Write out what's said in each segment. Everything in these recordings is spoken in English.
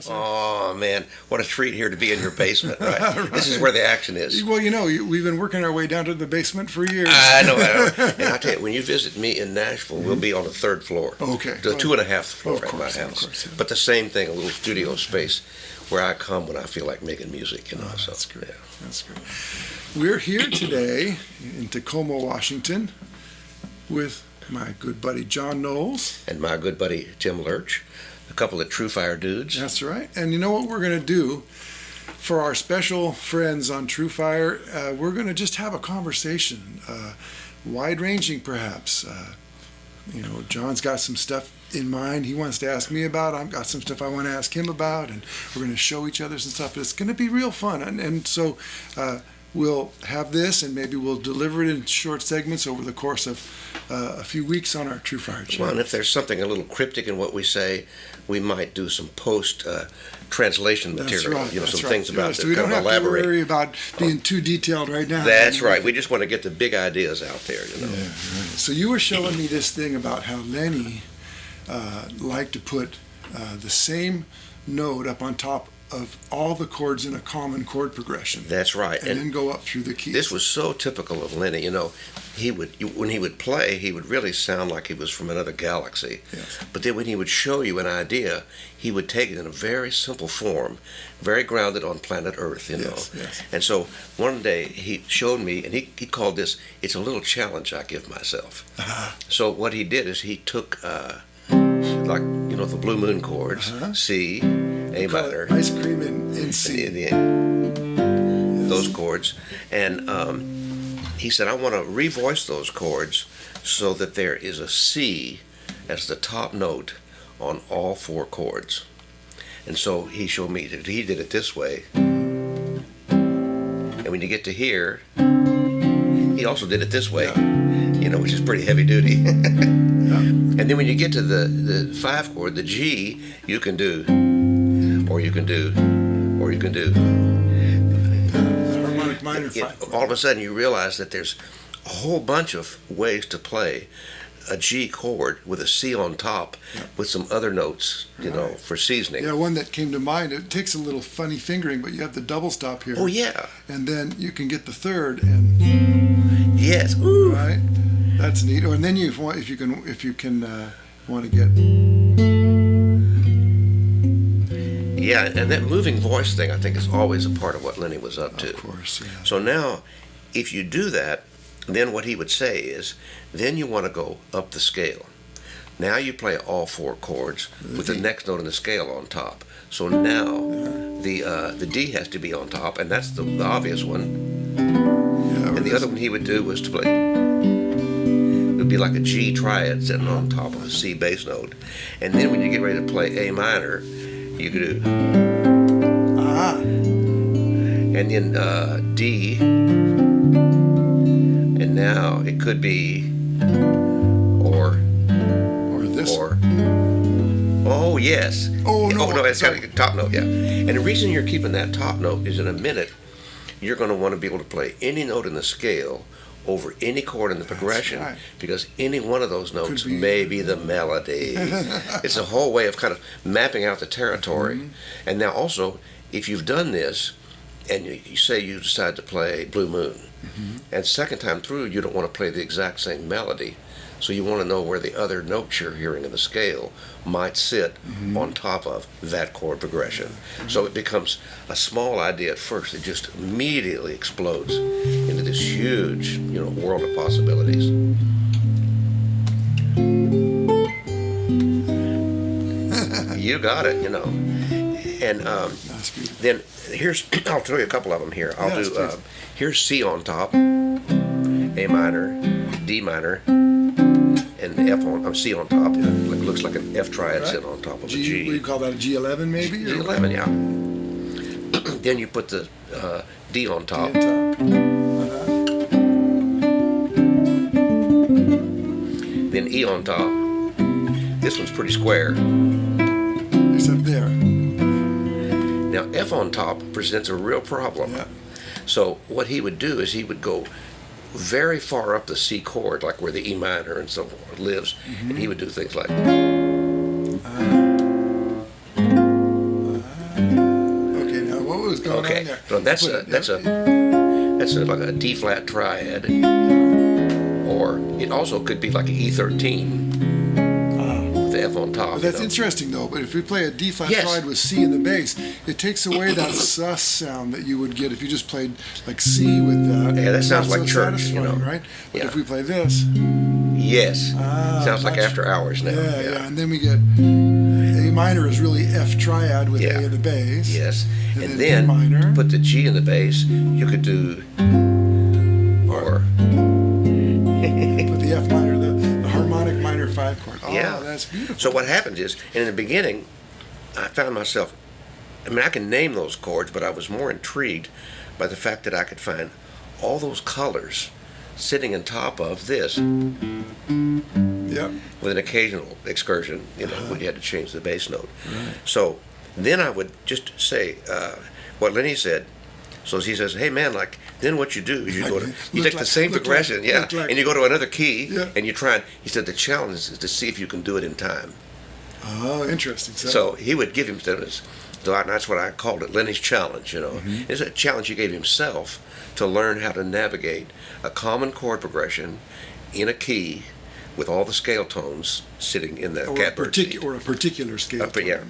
closer? Oh, man, what a treat here to be in your basement, right? Right. This is where the action is. Well, we've been working our way down to the basement for years. I know. And I tell you, when you visit me in Nashville, we'll be on the third floor. Okay. The 2.5 floor Of at course, my of house. course, yeah. But the same thing, a little studio space where I come when I feel like making music, Oh, so, that's great. yeah. That's great. We're here today in Tacoma, Washington, with my good buddy John Knowles. And my good buddy Tim Lerch, a couple of TrueFire dudes. That's right. And you know what we're going to do for our special friends on TrueFire? We're going to just have a conversation, wide-ranging perhaps. John's got some stuff in mind he wants to ask me about. I've got some stuff I want to ask him about, and we're going to show each other some stuff. It's going to be real fun. And so we'll have this, and maybe we'll deliver it in short segments over the course of a few weeks on our TrueFire channel. Well, and if there's something a little cryptic in what we say, we might do some translation material. That's some right. things about So that we kind don't of have elaborate. to worry about being too detailed right now. That's right. We just want to get the big ideas out there, Yeah, right. So you were showing me this thing about how Lenny liked to put the same note up on top of all the chords in a common chord progression. That's right. And then go up through the keys. This was so typical of Lenny. When he would play, he would really sound like he was from another galaxy. Yes. But then when he would show you an idea, he would take it in a very simple form, very grounded on planet Earth, Yes. And so one day he showed me, and he called this, it's a little challenge I give myself. So what he did is he took, the Blue Moon chords, C, A minor. Ice cream in C. Those chords. And he said, I want to revoice those chords so that there is a C as the top note on all four chords. And so he showed me that he did it this way. And when you get to here, he also did it this way, which is pretty heavy duty. And then when you get to the 5 chord, the G, you can do, or you can do, or you can do. Harmonic minor 5 All of a sudden you realize that there's a whole bunch of ways to play a G chord with a C on top with some other notes, for seasoning. Yeah, one that came to mind, it takes a little funny fingering, but you have the double stop here. Oh, yeah. And then you can get the third and... Yes. Ooh. Right? That's neat. And then if you can want to get... Yeah, and that moving voice thing, I think, is always a part of what Lenny was up to. Of course, yeah. So now, if you do that, then what he would say is, then you want to go up the scale. Now you play all 4 chords with the next note in the scale on top. So now the D has to be on top, and that's the obvious one. Yeah, And the other one he would do was to play. It would be like a G triad sitting on top of a C bass note. And then when you get ready to play A minor, you could do. And then D. And now it could be or this. Oh, yes. Oh, no. It's got a top note, yeah. And the reason you're keeping that top note is in a minute, you're going to want to be able to play any note in the scale over any chord in the progression, right. Because any one of those notes may be the melody. It's a whole way of kind of mapping out the territory. Mm-hmm. And now also, if you've done this, and you say you decide to play Blue Moon, and second time through, you don't want to play the exact same melody. So you want to know where the other notes you're hearing in the scale might sit on top of that chord progression. So it becomes a small idea at first. It just immediately explodes into this huge, world of possibilities. You got it, And then I'll tell you a couple of them here. I'll do, here's C on top, A minor, D minor, and C on top. It looks like an F triad sitting on top of a G. What do you call that, a G11 maybe? G11, yeah. Then you put the D on top. Then E on top. This one's pretty square. Except there. Now F on top presents a real problem. Yeah. So what he would do is he would go very far up the C chord, like where the E minor and so forth lives, and he would do things like. was going on there. So that's like a D flat triad, or it also could be like an E13 with the F on top. But that's interesting though. But if we play a D flat triad with C in the bass, it takes away that sus sound that you would get if you just played like C with that. Yeah, that sounds like church, right? But if we play this, sounds like after hours now. Yeah, and then we get A minor is really F triad with A in the bass. Yes, and B then minor. to put the G in the bass, you could do or with the F minor, the harmonic minor 5 chord. Oh, that's beautiful. So what happens is, in the beginning, I found myself, I can name those chords, but I was more intrigued by the fact that I could find all those colors sitting on top of this. With an occasional excursion, when you had to change the bass note. Right. So then I would just say what Lenny said. So he says, "Hey man, then what you do is you take the same progression, and you go to another key, and you try." He said the challenge is to see if you can do it in time. Oh, interesting. So he would give him this. So that's what I called it, Lenny's challenge. It's a challenge he gave himself to learn how to navigate a common chord progression in a key with all the scale tones sitting in the catbird seat. Or a particular scale tone.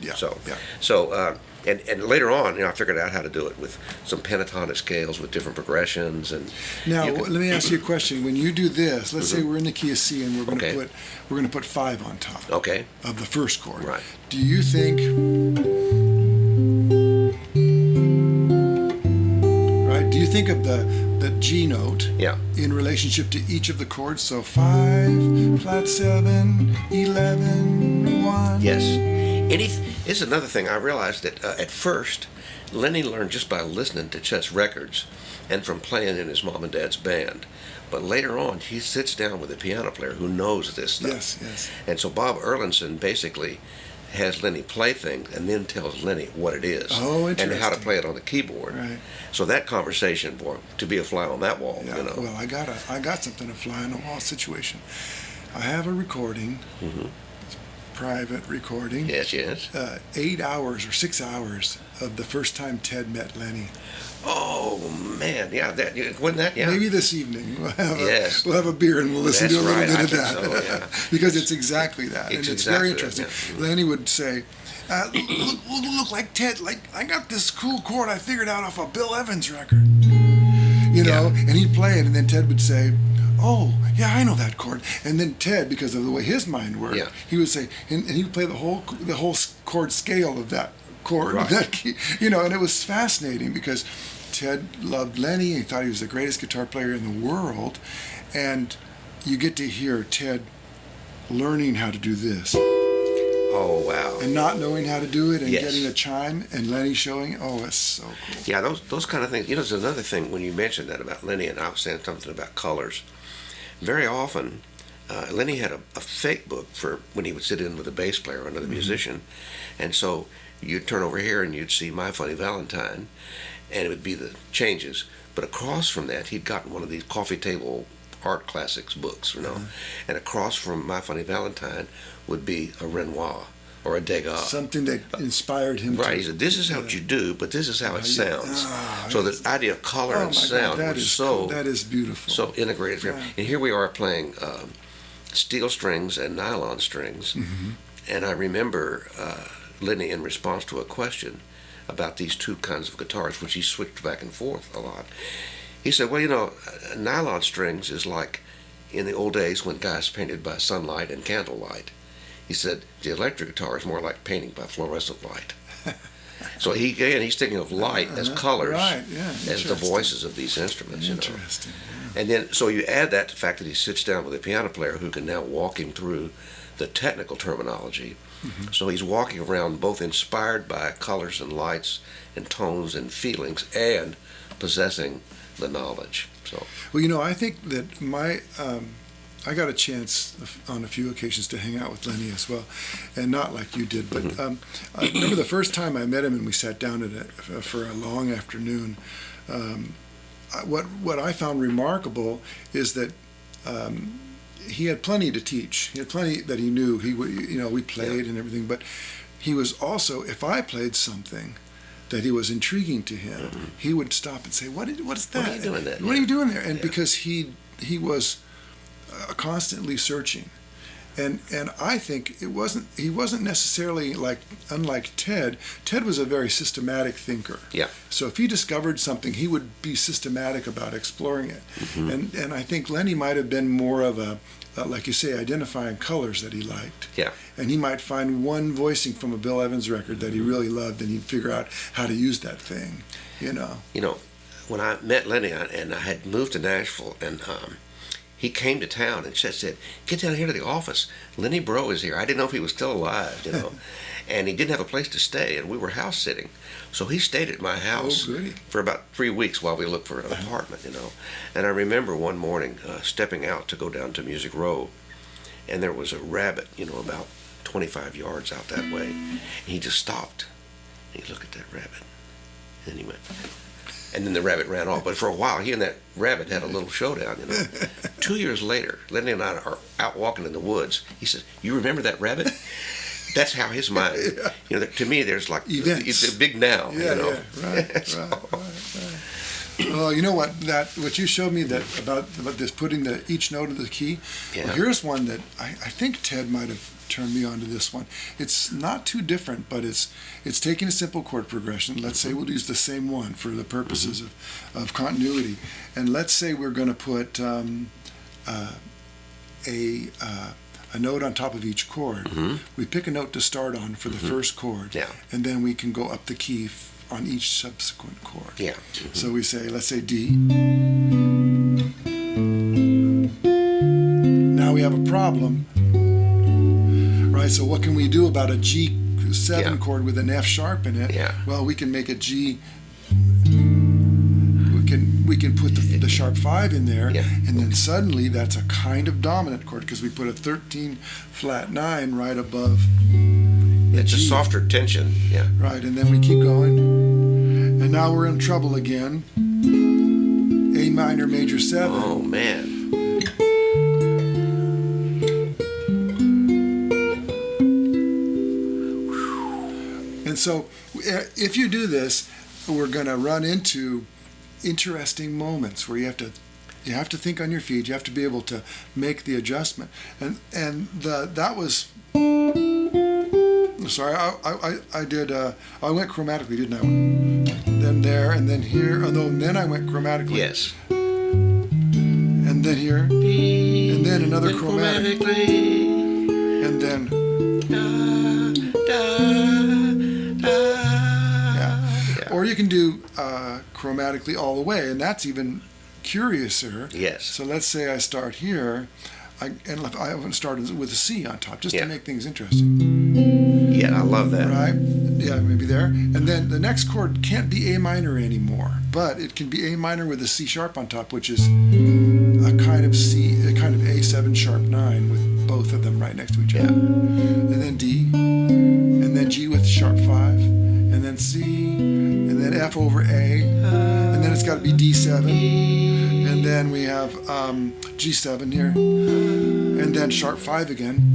And later on, I figured out how to do it with some pentatonic scales with different progressions. And now, let me ask you a question. When you do this, let's say we're in the key of C and we're going to put 5 on top of the first chord. Right. Do you think? Right. Do you think of the G note in relationship to each of the chords? So 5, flat 7, 11, 1. Yes. It's another thing I realized that at first, Lenny learned just by listening to Chet's records and from playing in his mom and dad's band. But later on, he sits down with a piano player who knows this stuff. Yes. And so Bob Erlandson basically has Lenny play things and then tells Lenny what it is and how to play it on the keyboard. Right. So that conversation, boy, to be a fly on that wall. Well, I got something, a fly on the wall situation. I have a recording. Private recording. Yes. 8 hours or 6 hours of the first time Ted met Lenny. Oh man, wasn't that? Yeah. Maybe this evening we'll have a beer and we'll listen to a little bit of that. So, because it's exactly that, and it's very interesting. Lenny would say, "Look, like Ted, like I got this cool chord I figured out off a Bill Evans record." And he'd play it, and then Ted would say, "Oh, yeah, I know that chord." And then Ted, because of the way his mind worked, he would say, and he'd play the whole chord scale of that chord, that key, and it was fascinating because Ted loved Lenny. He thought he was the greatest guitar player in the world, and you get to hear Ted learning how to do this. Oh, wow. And not knowing how to do it and getting a chime and Lenny showing. Oh, it's so cool. Yeah, those kind of things. There's another thing when you mentioned that about Lenny, and I was saying something about colors. Very often, Lenny had a fake book for when he would sit in with a bass player or another musician. And so you'd turn over here and you'd see My Funny Valentine, and it would be the changes. But across from that, he'd gotten one of these coffee table art classics books, and across from My Funny Valentine would be a Renoir or a Degas. Something that inspired him. Right, he said, this is how you do, but this is how it sounds. So the idea of color and sound was that is beautiful. So integrated for him. And here we are playing steel strings and nylon strings. And I remember Lenny, in response to a question about these two kinds of guitars, which he switched back and forth a lot, he said, well, nylon strings is like in the old days when guys painted by sunlight and candlelight. He said the electric guitar is more like painting by fluorescent light. So he's thinking of light as colors, as the voices of these instruments. Interesting. And then so you add that to the fact that he sits down with a piano player who can now walk him through the technical terminology. So he's walking around both inspired by colors and lights and tones and feelings and possessing the knowledge. So well, I think that I got a chance on a few occasions to hang out with Lenny as well, and not like you did, but I remember the first time I met him and we sat down for a long afternoon. What I found remarkable is that he had plenty to teach. He had plenty that he knew. We played and everything, but he was also, if I played something that he was intriguing to him, he would stop and say, "What is that? What are you doing there? What are you doing there?" And because he was constantly searching. And I think he wasn't necessarily unlike Ted. Ted was a very systematic thinker. Yeah. So if he discovered something, he would be systematic about exploring it. And I think Lenny might have been more of a, like you say, identifying colors that he liked. Yeah. And he might find one voicing from a Bill Evans record that he really loved, and he'd figure out how to use that thing. You know, when I met Lenny and I had moved to Nashville, and he came to town, and Chet said, "Get down here to the office. Lenny Breau is here." I didn't know if he was still alive, and he didn't have a place to stay, and we were house sitting. So he stayed at my house for about 3 weeks while we looked for an apartment, And I remember one morning stepping out to go down to Music Row, and there was a rabbit, about 25 yards out that way. And he just stopped. And he looked at that rabbit, and he went... And then the rabbit ran off. But for a while, he and that rabbit had a little showdown, 2 years later, Lenny and I are out walking in the woods. He says, "You remember that rabbit?" That's how his mind, to me, there's like, events. It's a big now, Yeah, right. Well, you know what you showed me about this putting each note of the key. Yeah. Well, here's one that I think Ted might have turned me on to this one. It's not too different, but it's taking a simple chord progression. Let's say we'll use the same one for the purposes of continuity. And let's say we're going to put a note on top of each chord. We pick a note to start on for the first chord, and then we can go up the key on each subsequent chord. Yeah. So we say, let's say D. Now we have a problem, right? So what can we do about a G7 chord with an F sharp in it? Yeah. Well, we can make a G. We can put the sharp 5 in there, and then suddenly that's a kind of dominant chord because we put a 13 flat 9 right above. It's a softer tension, Right, and then we keep going, and now we're in trouble again. A minor major 7. Oh man. And so, if you do this, we're going to run into interesting moments where you have to think on your feet. You have to be able to make the adjustment, and that was. Sorry, I went chromatically, didn't I? Then there, and then here. Oh, no, and then I went chromatically. Yes. And then here, and then another chromatic, and then. Or you can do chromatically all the way, and that's even curiouser. Yes. So let's say I start here, I want to start with a C on top, just to make things interesting. Yeah, I love that. Right? Yeah, maybe there. And then the next chord can't be A minor anymore, but it can be A minor with a C sharp on top, which is a kind of A7 sharp 9 with both of them right next to each other. And then D, and then G with sharp 5, and then C, and then F over A, and then it's got to be D7, and then we have G7 here, and then sharp 5 again.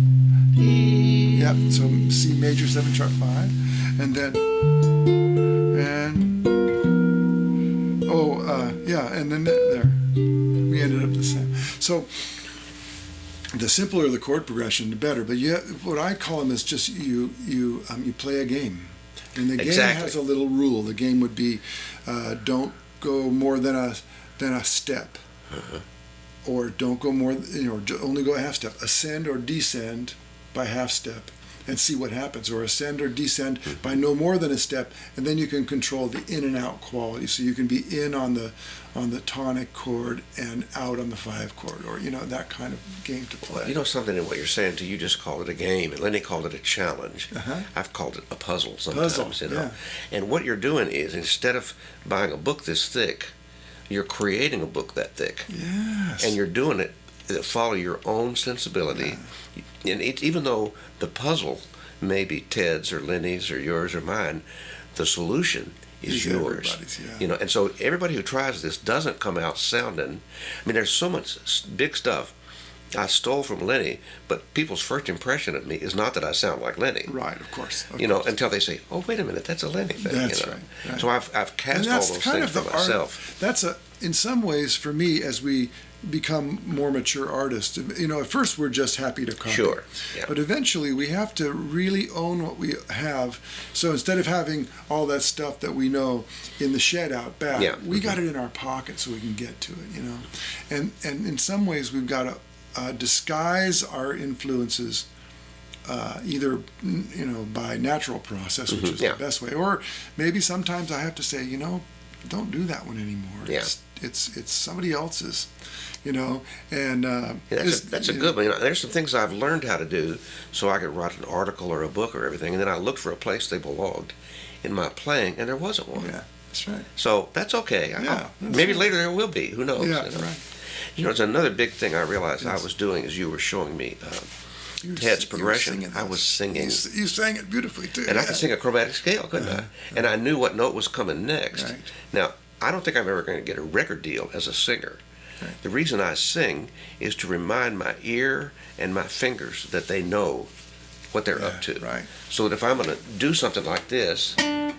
Yep, so C major 7 sharp 5, and then, and then there. We ended up the same. So the simpler the chord progression, the better. But what I call them is just you play a game. And the game has a little rule. The game would be don't go more than a step, or don't go more, only go a half step. Ascend or descend by half step, and see what happens. Or ascend or descend by no more than a step, and then you can control the in and out quality. So you can be in on the tonic chord and out on the 5 chord, or that kind of game to play. You know something in what you're saying too. You just called it a game, and Lenny called it a challenge. I've called it a puzzle sometimes. And what you're doing is, instead of buying a book this thick, you're creating a book that thick. Yes. And you're doing it that follow your own sensibility. And even though the puzzle may be Ted's or Lenny's or yours or mine, the solution is yours. And so everybody who tries this doesn't come out sounding. I mean, there's so much big stuff I stole from Lenny, but people's first impression of me is not that I sound like Lenny. Right, of course. Until they say, "Oh, wait a minute, that's a Lenny thing." That's right. So I've cast all those things for myself. That's in some ways for me, as we become more mature artists. At first we're just happy to copy. Sure. Yeah. But eventually we have to really own what we have. So instead of having all that stuff that we know in the shed out back, we got it in our pocket so we can get to it. And in some ways we've got to disguise our influences. Either by natural process, which is the best way, or maybe sometimes I have to say, don't do that one anymore. Yeah. It's somebody else's, and that's a good one. There's some things I've learned how to do so I could write an article or a book or everything, and then I looked for a place they belonged in my playing, and there wasn't one. Yeah, that's right. So that's okay. Maybe later there will be. Who knows? Yeah, right. It's another big thing I realized I was doing as you were showing me. Ted's progression, I was singing. You sang it beautifully too. And I could sing a chromatic scale, couldn't I? And I knew what note was coming next. Right. Now, I don't think I'm ever going to get a record deal as a singer. Right. The reason I sing is to remind my ear and my fingers that they know what they're up to. Right. So that if I'm going to do something like this, I'm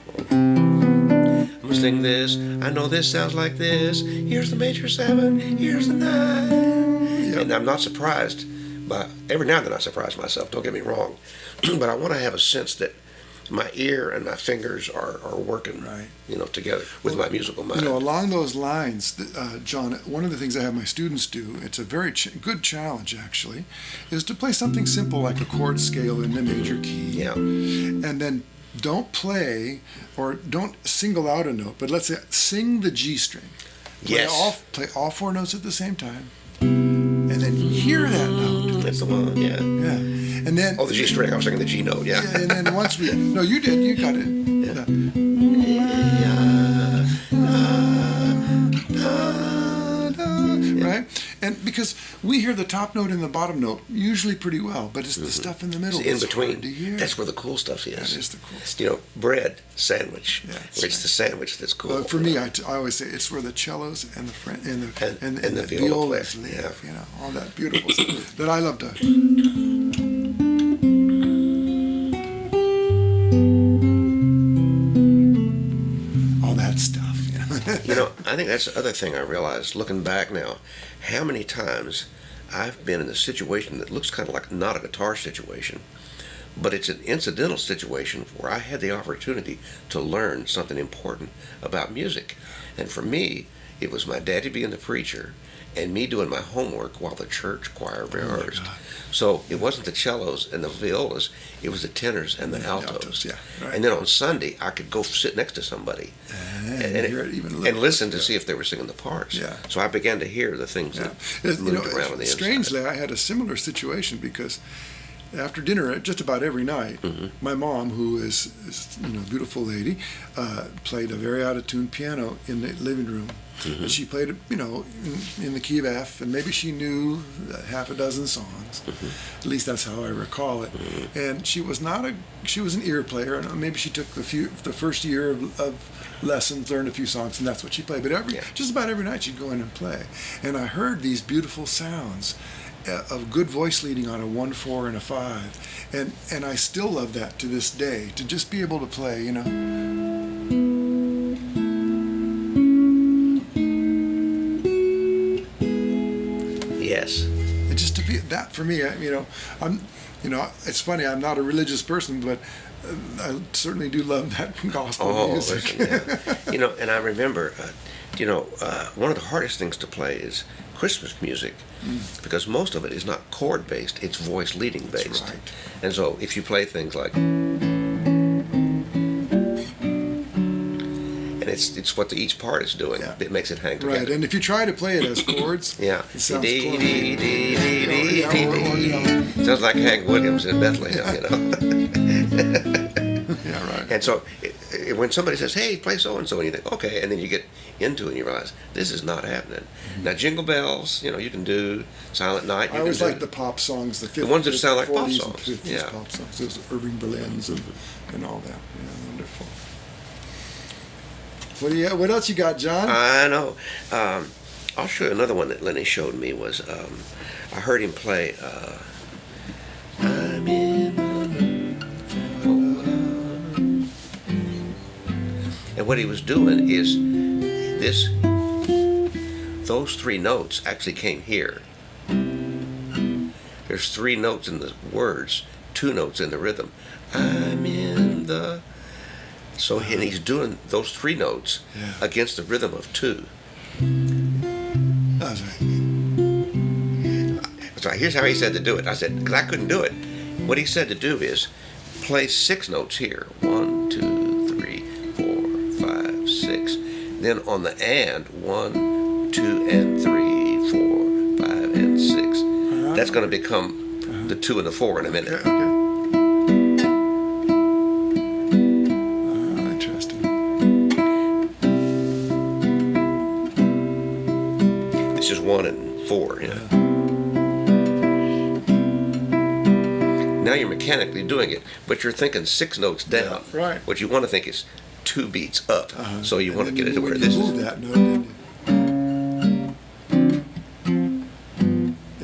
going to sing this. I know this sounds like this. Here's the major 7. Here's the 9. Yep. And I'm not surprised. But every now and then I surprise myself, don't get me wrong. But I want to have a sense that my ear and my fingers are working, together with my musical mind. Along those lines, John, one of the things I have my students do, it's a very good challenge actually, is to play something simple like a chord scale in the major key. Yeah. And then don't play or don't single out a note, but let's say sing the G string. Play all 4 notes at the same time. And then hear that note. That's the one, yeah. And then... the G string, I was singing the G note, yeah. And then once we... No, you did, you got it. Right? And because we hear the top note and the bottom note usually pretty well, but it's the stuff in the middle in between. Hard to hear. That's where the cool stuff is. That is the cool stuff. Bread, sandwich. Yeah, it's the sandwich that's cool. Well, for me, I always say it's where the cellos and the violas live. All that beautiful stuff that I love to. All that stuff. I think that's the other thing I realized looking back now, how many times I've been in a situation that looks kind of like not a guitar situation, but it's an incidental situation where I had the opportunity to learn something important about music. And for me, it was my daddy being the preacher and me doing my homework while the church choir rehearsed. So it wasn't the cellos and the violas, it was the tenors and the altos. And then on Sunday, I could go sit next to somebody and listen to see if they were singing the parts. So I began to hear the things that moved around on the inside. Strangely, I had a similar situation because after dinner, just about every night, my mom, who is a beautiful lady, played a very out-of-tune piano in the living room. And she played it, in the key of F, and maybe she knew half a dozen songs. At least that's how I recall it. And she was an ear player, and maybe she took the first year of lessons, learned a few songs, and that's what she played. But just about every night she'd go in and play. And I heard these beautiful sounds of good voice leading on a 1, 4, and a 5, and I still love that to this day, to just be able to play, Yes. And just to be that for me, I'm, it's funny. I'm not a religious person, but I certainly do love that gospel music. Listen, and I remember, one of the hardest things to play is Christmas music, because most of it is not chord based; it's voice leading based. That's right. And so, if you play things like, it's what each part is doing that makes it hang together. Right, and if you try to play it as chords, it sounds sounds like Hank Williams in Bethlehem, Yeah, right. And so when somebody says, "Hey, play so and so," and you think, "Okay," and then you get into it and you realize this is not happening. Now, Jingle Bells, you can do Silent Night. I always like the pop songs, the ones that sound like pop 40s songs. And 50s pop songs. Those Irving Berlin's and all that. Yeah, wonderful. What else you got, John? I know. I'll show you another one that Lenny showed me. Was I heard him play I'm in love. And what he was doing is this, those three notes actually came here. There's three notes in the words, two notes in the rhythm. I'm in the... So, and he's doing those three notes against the rhythm of two. That's right. So here's how he said to do it. I said, because I couldn't do it. What he said to do is play six notes here. 1, 2, 3, 4, 5, 6. Then on the and, 1, 2, and 3, 4, 5, and 6. That's going to become the 2 and the 4 in a minute. Okay. Interesting. This is 1 and 4. You know? Now you're mechanically doing it, but you're thinking 6 notes down. Yeah, right. What you want to think is 2 beats up. So you want to get it to where you this move is. that note, didn't you?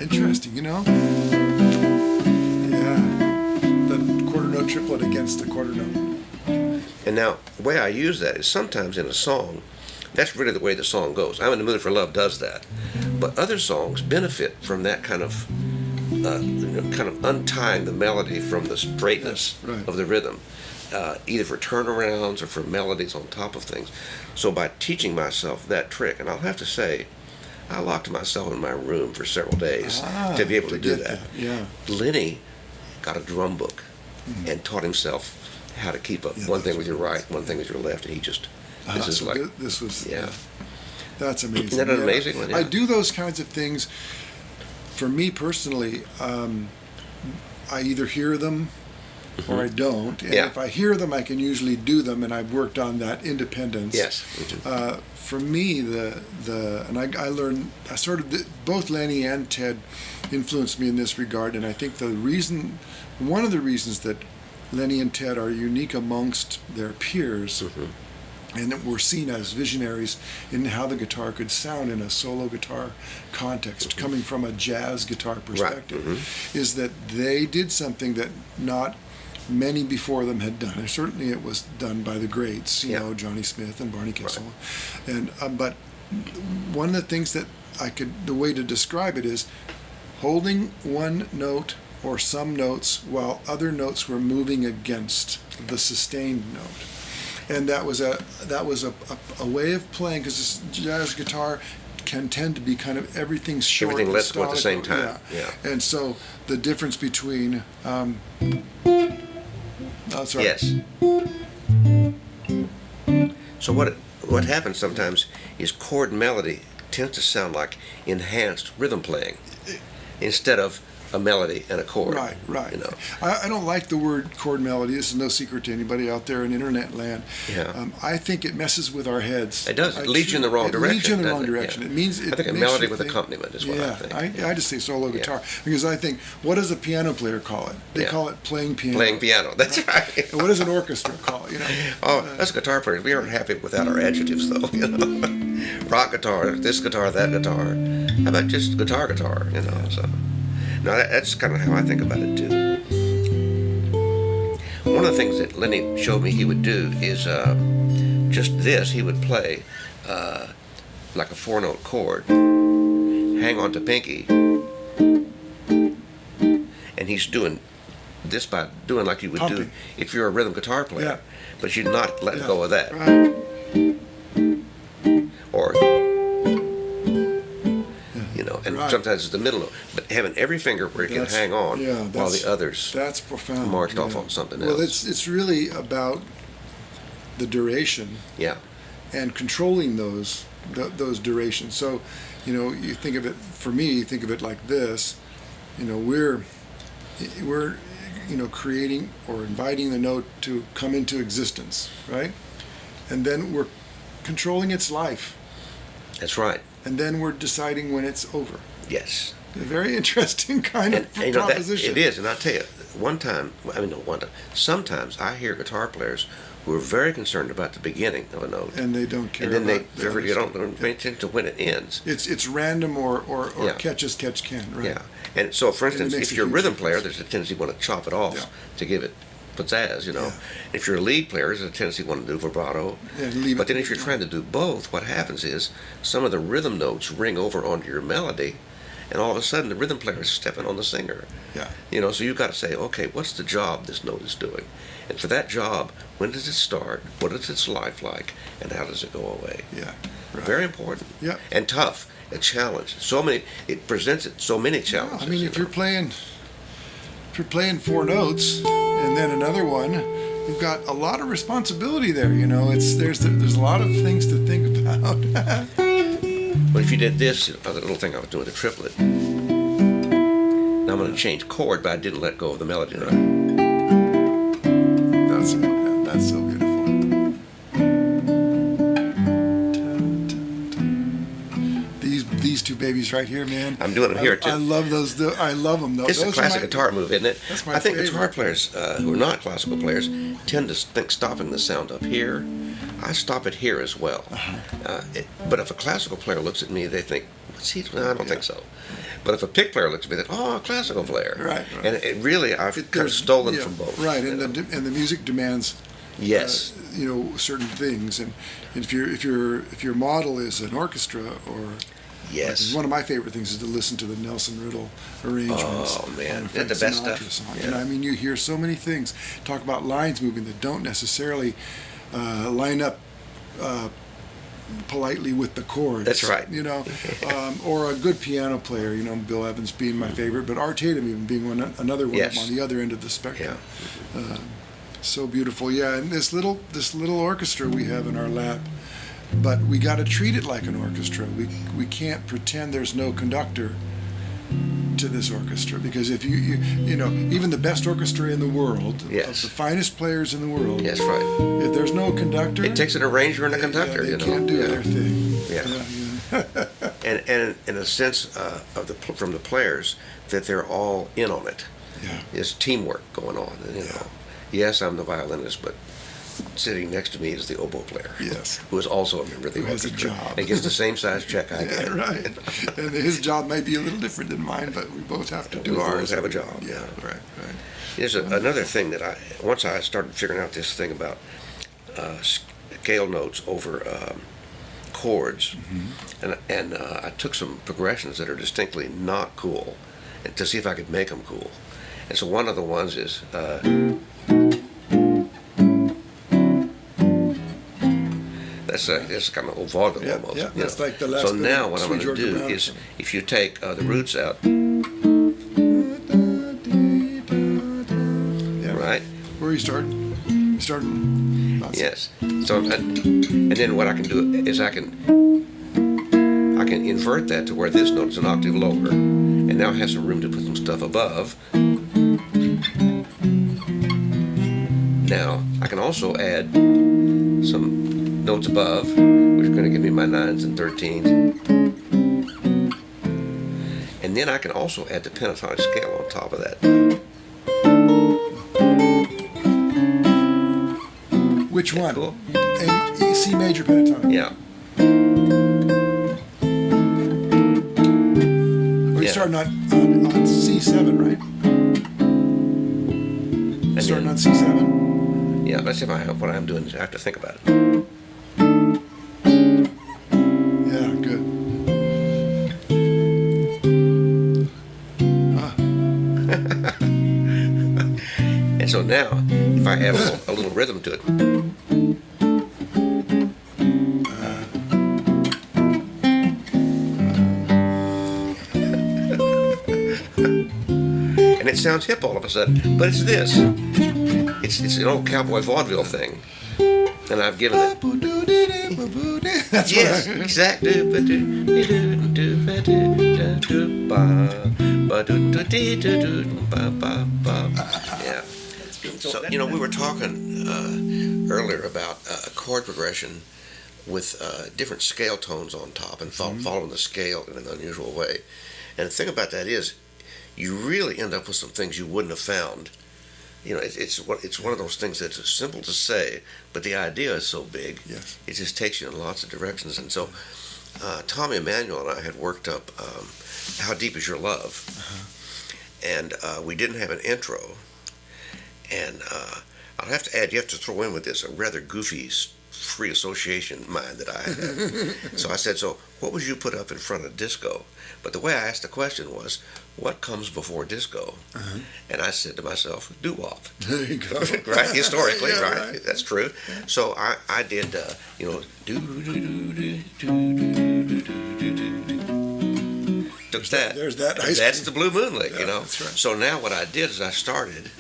Interesting, you know? Yeah. The quarter note triplet against the quarter note. And now, the way I use that is sometimes in a song, that's really the way the song goes. I'm in the Mood for Love does that. But other songs benefit from that kind of untying the melody from the straightness of the rhythm, either for turnarounds or for melodies on top of things. So by teaching myself that trick, and I'll have to say, I locked myself in my room for several days to be able to do that. Yeah. Lenny got a drum book and taught himself how to keep up one thing with your right, one thing with your left, and he just, this is like, this was, yeah. That's amazing. Isn't that an amazing one? Yeah. I do those kinds of things. For me personally, I either hear them or I don't. And if I hear them, I can usually do them, and I've worked on that independence. Yes. Me too. For me, and I learned, both Lenny and Ted influenced me in this regard, and I think one of the reasons that Lenny and Ted are unique amongst their peers, and that we're seen as visionaries in how the guitar could sound in a solo guitar context, coming from a jazz guitar perspective, is that they did something that not many before them had done. And certainly it was done by the greats, you know, Johnny Smith and Barney Kissel. And but one of the things that the way to describe it is holding one note or some notes while other notes were moving against the sustained note. And that was a way of playing, because this jazz guitar can tend to be kind of everything's short. Everything lets go at the same time. Yeah. And so the difference between Yes. So what happens sometimes is chord melody tends to sound like enhanced rhythm playing instead of a melody and a chord. Right. You know. I don't like the word chord melody. This is no secret to anybody out there in internet land. Yeah. I think it messes with our heads. It does. It leads you in the wrong direction. It leads you in the wrong direction. Yeah. It means I think a melody with accompaniment is what I think. I just say solo guitar, because I think, what does a piano player call it? They call it playing piano. Playing piano. That's right. And what does an orchestra call it? You know. Oh, that's a guitar player. We aren't happy without our adjectives, though. You know, rock guitar, this guitar, that guitar. How about just guitar? You know. So. No, that's kind of how I think about it too. One of the things that Lenny showed me he would do is just this. He would play like a 4-note chord, hang on to pinky, and he's doing this by doing like you would do if you're a rhythm guitar player, but you're not letting go of that. Right. Or and sometimes it's the middle note, but having every finger where it can hang on while the others that's profound. marched off on something else. Well, it's really about the duration and controlling those durations. So, you think of it, for me, you think of it like this, we're creating or inviting the note to come into existence, right? And then we're controlling its life. That's right. And then we're deciding when it's over. Yes. A very interesting kind of proposition. It is, and I tell you, sometimes I hear guitar players who are very concerned about the beginning of a note, and they don't care. And then about they don't pay attention to when it ends. It's random or Yeah. catch as catch can, right? Yeah, and so for instance, makes if a you're a huge rhythm difference. player, there's a tendency you want to chop it off Yeah. to give it pizzazz, you know. Yeah. If you're a lead player, there's a tendency you want to do vibrato. Yeah, leave But it- then if you're trying to do both, what happens is some of the rhythm notes ring over onto your melody, and all of a sudden the rhythm player is stepping on the singer. Yeah. You know, so you've got to say, okay, what's the job this note is doing? And for that job, when does it start? What is its life like? And how does it go away? Yeah. Right. Very important. Yeah. And tough. A challenge. It presents so many challenges. I mean, if you're playing 4 notes and then another one, you've got a lot of responsibility there. You know, there's a lot of things to think about. But if you did this, the little thing I was doing, the triplet. Now I'm going to change chord, but I didn't let go of the melody note. That's so beautiful. These 2 babies right here, man. I'm doing them here too. I love those. I love them though. It's a classic guitar move, isn't it? That's my I think favorite. guitar players who are not classical players tend to think stopping the sound up here. I stop it here as well. But if a classical player looks at me, they think, "What's he doing?" I don't think so. But if a pick player looks at me, they think, "Oh, a classical player." Right. And it really, I've kind of stolen from both. Right, you and know? the music demands. Yes. Certain things, and if your model is an orchestra or Yes. one of my favorite things is to listen to the Nelson Riddle arrangements. Oh, man. on a They're the Frank best Sinatra stuff. song. Yeah. And I mean, you hear so many things. Talk about lines moving that don't necessarily line up politely with the chords. That's right. You know, or a good piano player. You know, Bill Evans being my favorite, but Art Tatum even being another one Yes. on the other end of the spectrum. Yeah. So beautiful, yeah. And this little orchestra we have in our lap, but we got to treat it like an orchestra. We can't pretend there's no conductor to this orchestra, because if you know, even the best orchestra in the world, Yes. of the finest players in the world, Yes, right. if there's no conductor, It takes an arranger and a conductor, they you know. can't do Yeah. their thing. Yeah. And in a sense from the players that they're all in on it. Yeah. There's teamwork going on. And, you know, yes, I'm the violinist, but sitting next to me is the oboe player. Yes. Who is also a member of the Who has a orchestra. job. And gets the same size check I get. Yeah, right. And his job may be a little different than mine, but we both have to do We both ours. have a job. Yeah, right. There's another thing that once I started figuring out this thing about scale notes over chords, and I took some progressions that are distinctly not cool, and to see if I could make them cool. And so one of the ones is that's kind of old vaudeville Yeah, almost. yeah, you that's know. like the last So bit now of what I'm Sweet going to Georgia do Brown. is, if you take the roots out, Yeah. right? Where you start? You start. Yes. So and then what I can do is I can invert that to where this note is an octave lower, and now have some room to put some stuff above. Now I can also add some notes above, which are going to give me my 9s and 13s, and then I can also add the pentatonic scale on top of that. Which one? Cool. C major pentatonic. Yeah. We're Yeah. starting on C7, right? And Starting then- on C7. Yeah. Let's see if I have what I'm doing. I have to think about it. Yeah, good. And so now, if I add a little rhythm to it, and it sounds hip all of a sudden, but it's this. It's an old cowboy vaudeville thing, and I've given it. That's Yes, what exactly. Yeah. So, you know, we were talking earlier about chord progression with different scale tones on top and following the scale in an unusual way. And the thing about that is, you really end up with some things you wouldn't have found it's one of those things that's simple to say, but the idea is so big. Yes. It just takes you in lots of directions. And so, Tommy Emmanuel and I had worked up "How Deep Is Your Love," and we didn't have an intro. And I'll have to add, you have to throw in with this a rather goofy free association mind that I had. So I said, so what would you put up in front of disco? But the way I asked the question was, what comes before disco? And I said to myself, doo-wop. There you go. Right? Historically, Yeah, right? That's true. Yeah. So I did, took that. There's that. That's the Blue Moon Lick, Yeah, that's right. So now what I did is I started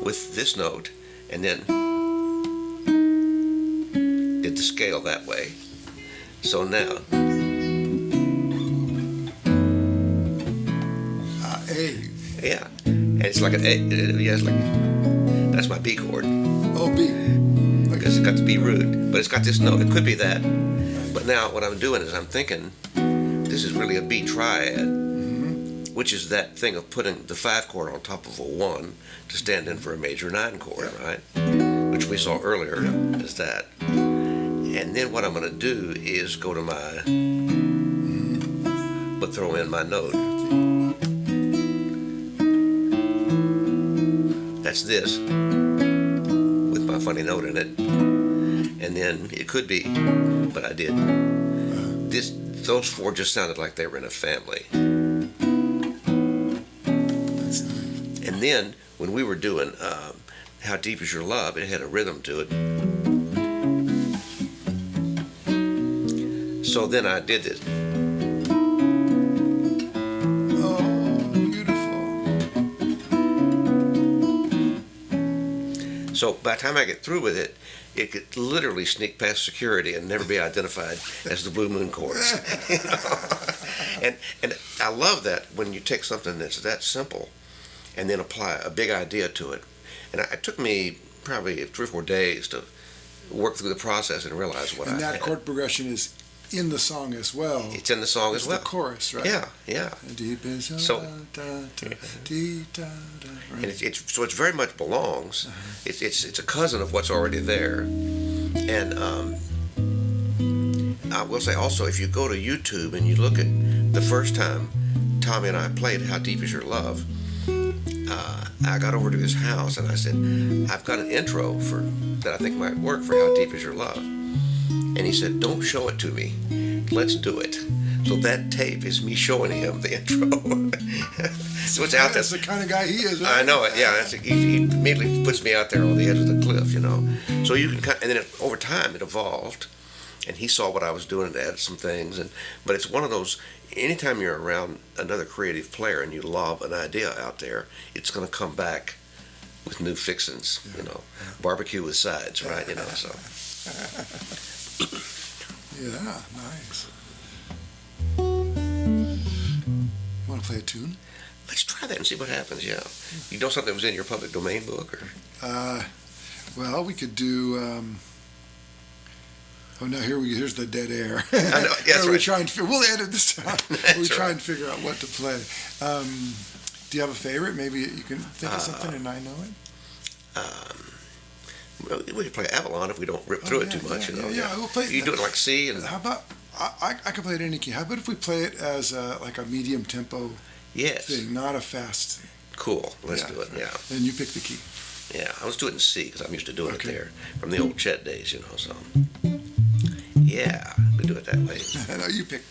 with this note and then did the scale that way. So now, A. yeah, and it's like an A. Yeah, it's like that's my B chord Oh, B. because it's got the B root, but it's got this note. It could be that, but now what I'm doing is I'm thinking this is really a B triad, which is that thing of putting the 5 chord on top of a 1 to stand in for a major 9 chord, right? Which we saw earlier is that. And then what I'm going to do is go to my, but throw in my note. That's this, with my funny note in it. And then it could be, but I did. Those 4 just sounded like they were in a family. And then when we were doing How Deep Is Your Love, it had a rhythm to it. So then I did this. Oh, beautiful. So by the time I get through with it, it could literally sneak past security and never be identified as the Blue Moon chords. And I love that when you take something that's that simple and then apply a big idea to it. And it took me probably 3 or 4 days to work through the process and realize what I had. And that chord progression is in the song as well. It's in the song as well. It's the chorus, right? Yeah, yeah. Deep is So- right. And it's very much belongs. It's a cousin of what's already there. And I will say also, if you go to YouTube and you look at the first time Tommy and I played How Deep Is Your Love, I got over to his house and I said, I've got an intro that I think might work for How Deep Is Your Love. And he said, don't show it to me. Let's do it. So that tape is me showing him the intro. So it's out there. That's the kind of guy he is, right? I know it. Yeah, he immediately puts me out there on the edge of the cliff, So you can, and then over time it evolved, and he saw what I was doing and added some things. But it's one of those. Anytime you're around another creative player and you lob an idea out there, it's going to come back with new fixings. Barbecue with sides, right? So. Yeah, nice. Want to play a tune? Let's try that and see what happens. Yeah, you know something that was in your public domain book, or? Well, we could do. Oh, now here's the dead air. I know. That's right. We'll edit this out. We try and figure out what to play. Do you have a favorite? Maybe you can think of something and I know it. We could play Avalon if we don't rip through it too much. Yeah, we'll play. You do it like C and. How about I can play it any key. How about if we play it as like a medium tempo thing, not a fast. Cool. Let's do it. Yeah. And you pick the key. Yeah, let's do it in C because I'm used to doing it there from the old Chet days, So. Yeah, we do it that way. No, you pick.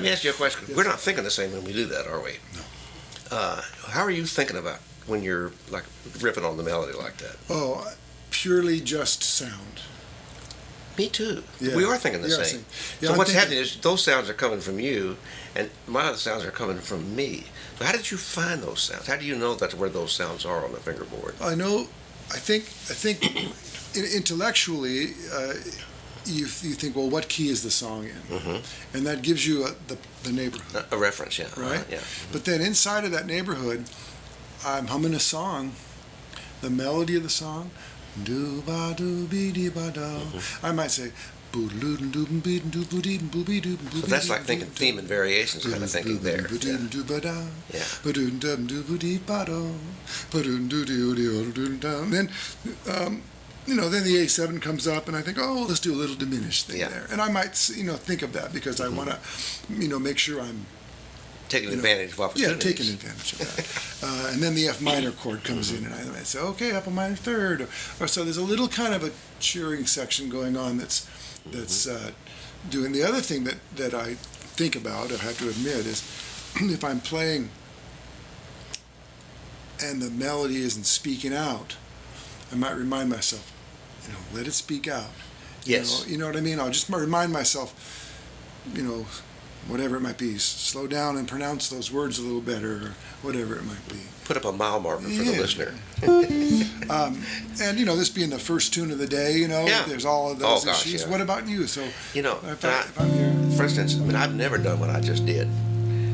Let me ask you a question. Yes. We're not thinking the same when we do that, are we? No. How are you thinking about when you're like ripping on the melody like that? Oh, purely just sound. Me too. Yeah. We are thinking the Yeah, same. yeah, So I'm what's thinking- happening is those sounds are coming from you, and my other sounds are coming from me. So how did you find those sounds? How do you know that's where those sounds are on the fingerboard? I know. I think intellectually, you think, well, what key is the song in? Mm-hmm. And that gives you the neighborhood, A reference, yeah. right? Yeah. But then inside of that neighborhood, I'm humming a song, the melody of the song. Do ba do be dee ba da. I might say. So that's like thinking theme and variations kind of thinking there. Yeah. Then, then the A7 comes up, and I think, oh, let's do a little diminished thing there. And I might, think of that because I want to, make sure I'm taking advantage of opportunities. Yeah, taking advantage of that. And then the F minor chord comes in, and I might say, okay, up a minor third. Or so there's a little kind of a cheering section going on that's doing. The other thing that I think about, I have to admit, is if I'm playing and the melody isn't speaking out, I might remind myself, let it speak out. Yes. You know what I mean? I'll just remind myself, whatever it might be, slow down and pronounce those words a little better, or whatever it might be. Put up a mile marker for the listener. And this being the first tune of the day, there's all of those issues. Yeah. What about you? So, if I'm here, for instance, I've never done what I just did.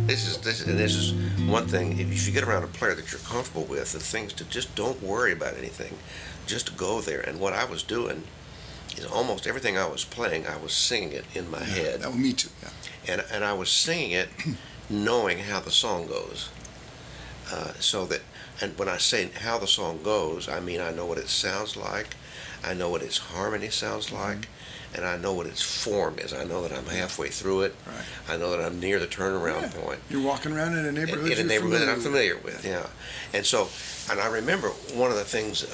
This is one thing. If you get around a player that you're comfortable with, the things to just don't worry about anything, just go there. And what I was doing is almost everything I was playing, I was singing it in my head. That was me too. Yeah. And I was singing it knowing how the song goes. And when I say how the song goes, I mean I know what it sounds like, I know what its harmony sounds like, and I know what its form is. I know that I'm halfway through it. Right. I know that I'm near the turnaround point. You're walking around in a neighborhood that I'm familiar with, yeah. And I remember one of the things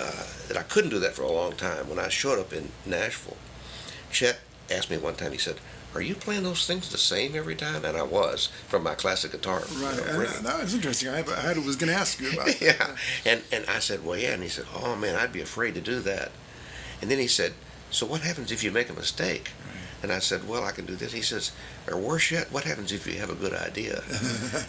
that I couldn't do that for a long time. When I showed up in Nashville, Chet asked me one time, he said, "Are you playing those things the same every time?" And I was, from my classic guitar. Right, and that was interesting. I was going to ask you about that. Yeah, and I said, well, yeah, and he said, oh man, I'd be afraid to do that. And then he said, so what happens if you make a mistake? Right. And I said, well, I can do this. He says, or worse yet, what happens if you have a good idea?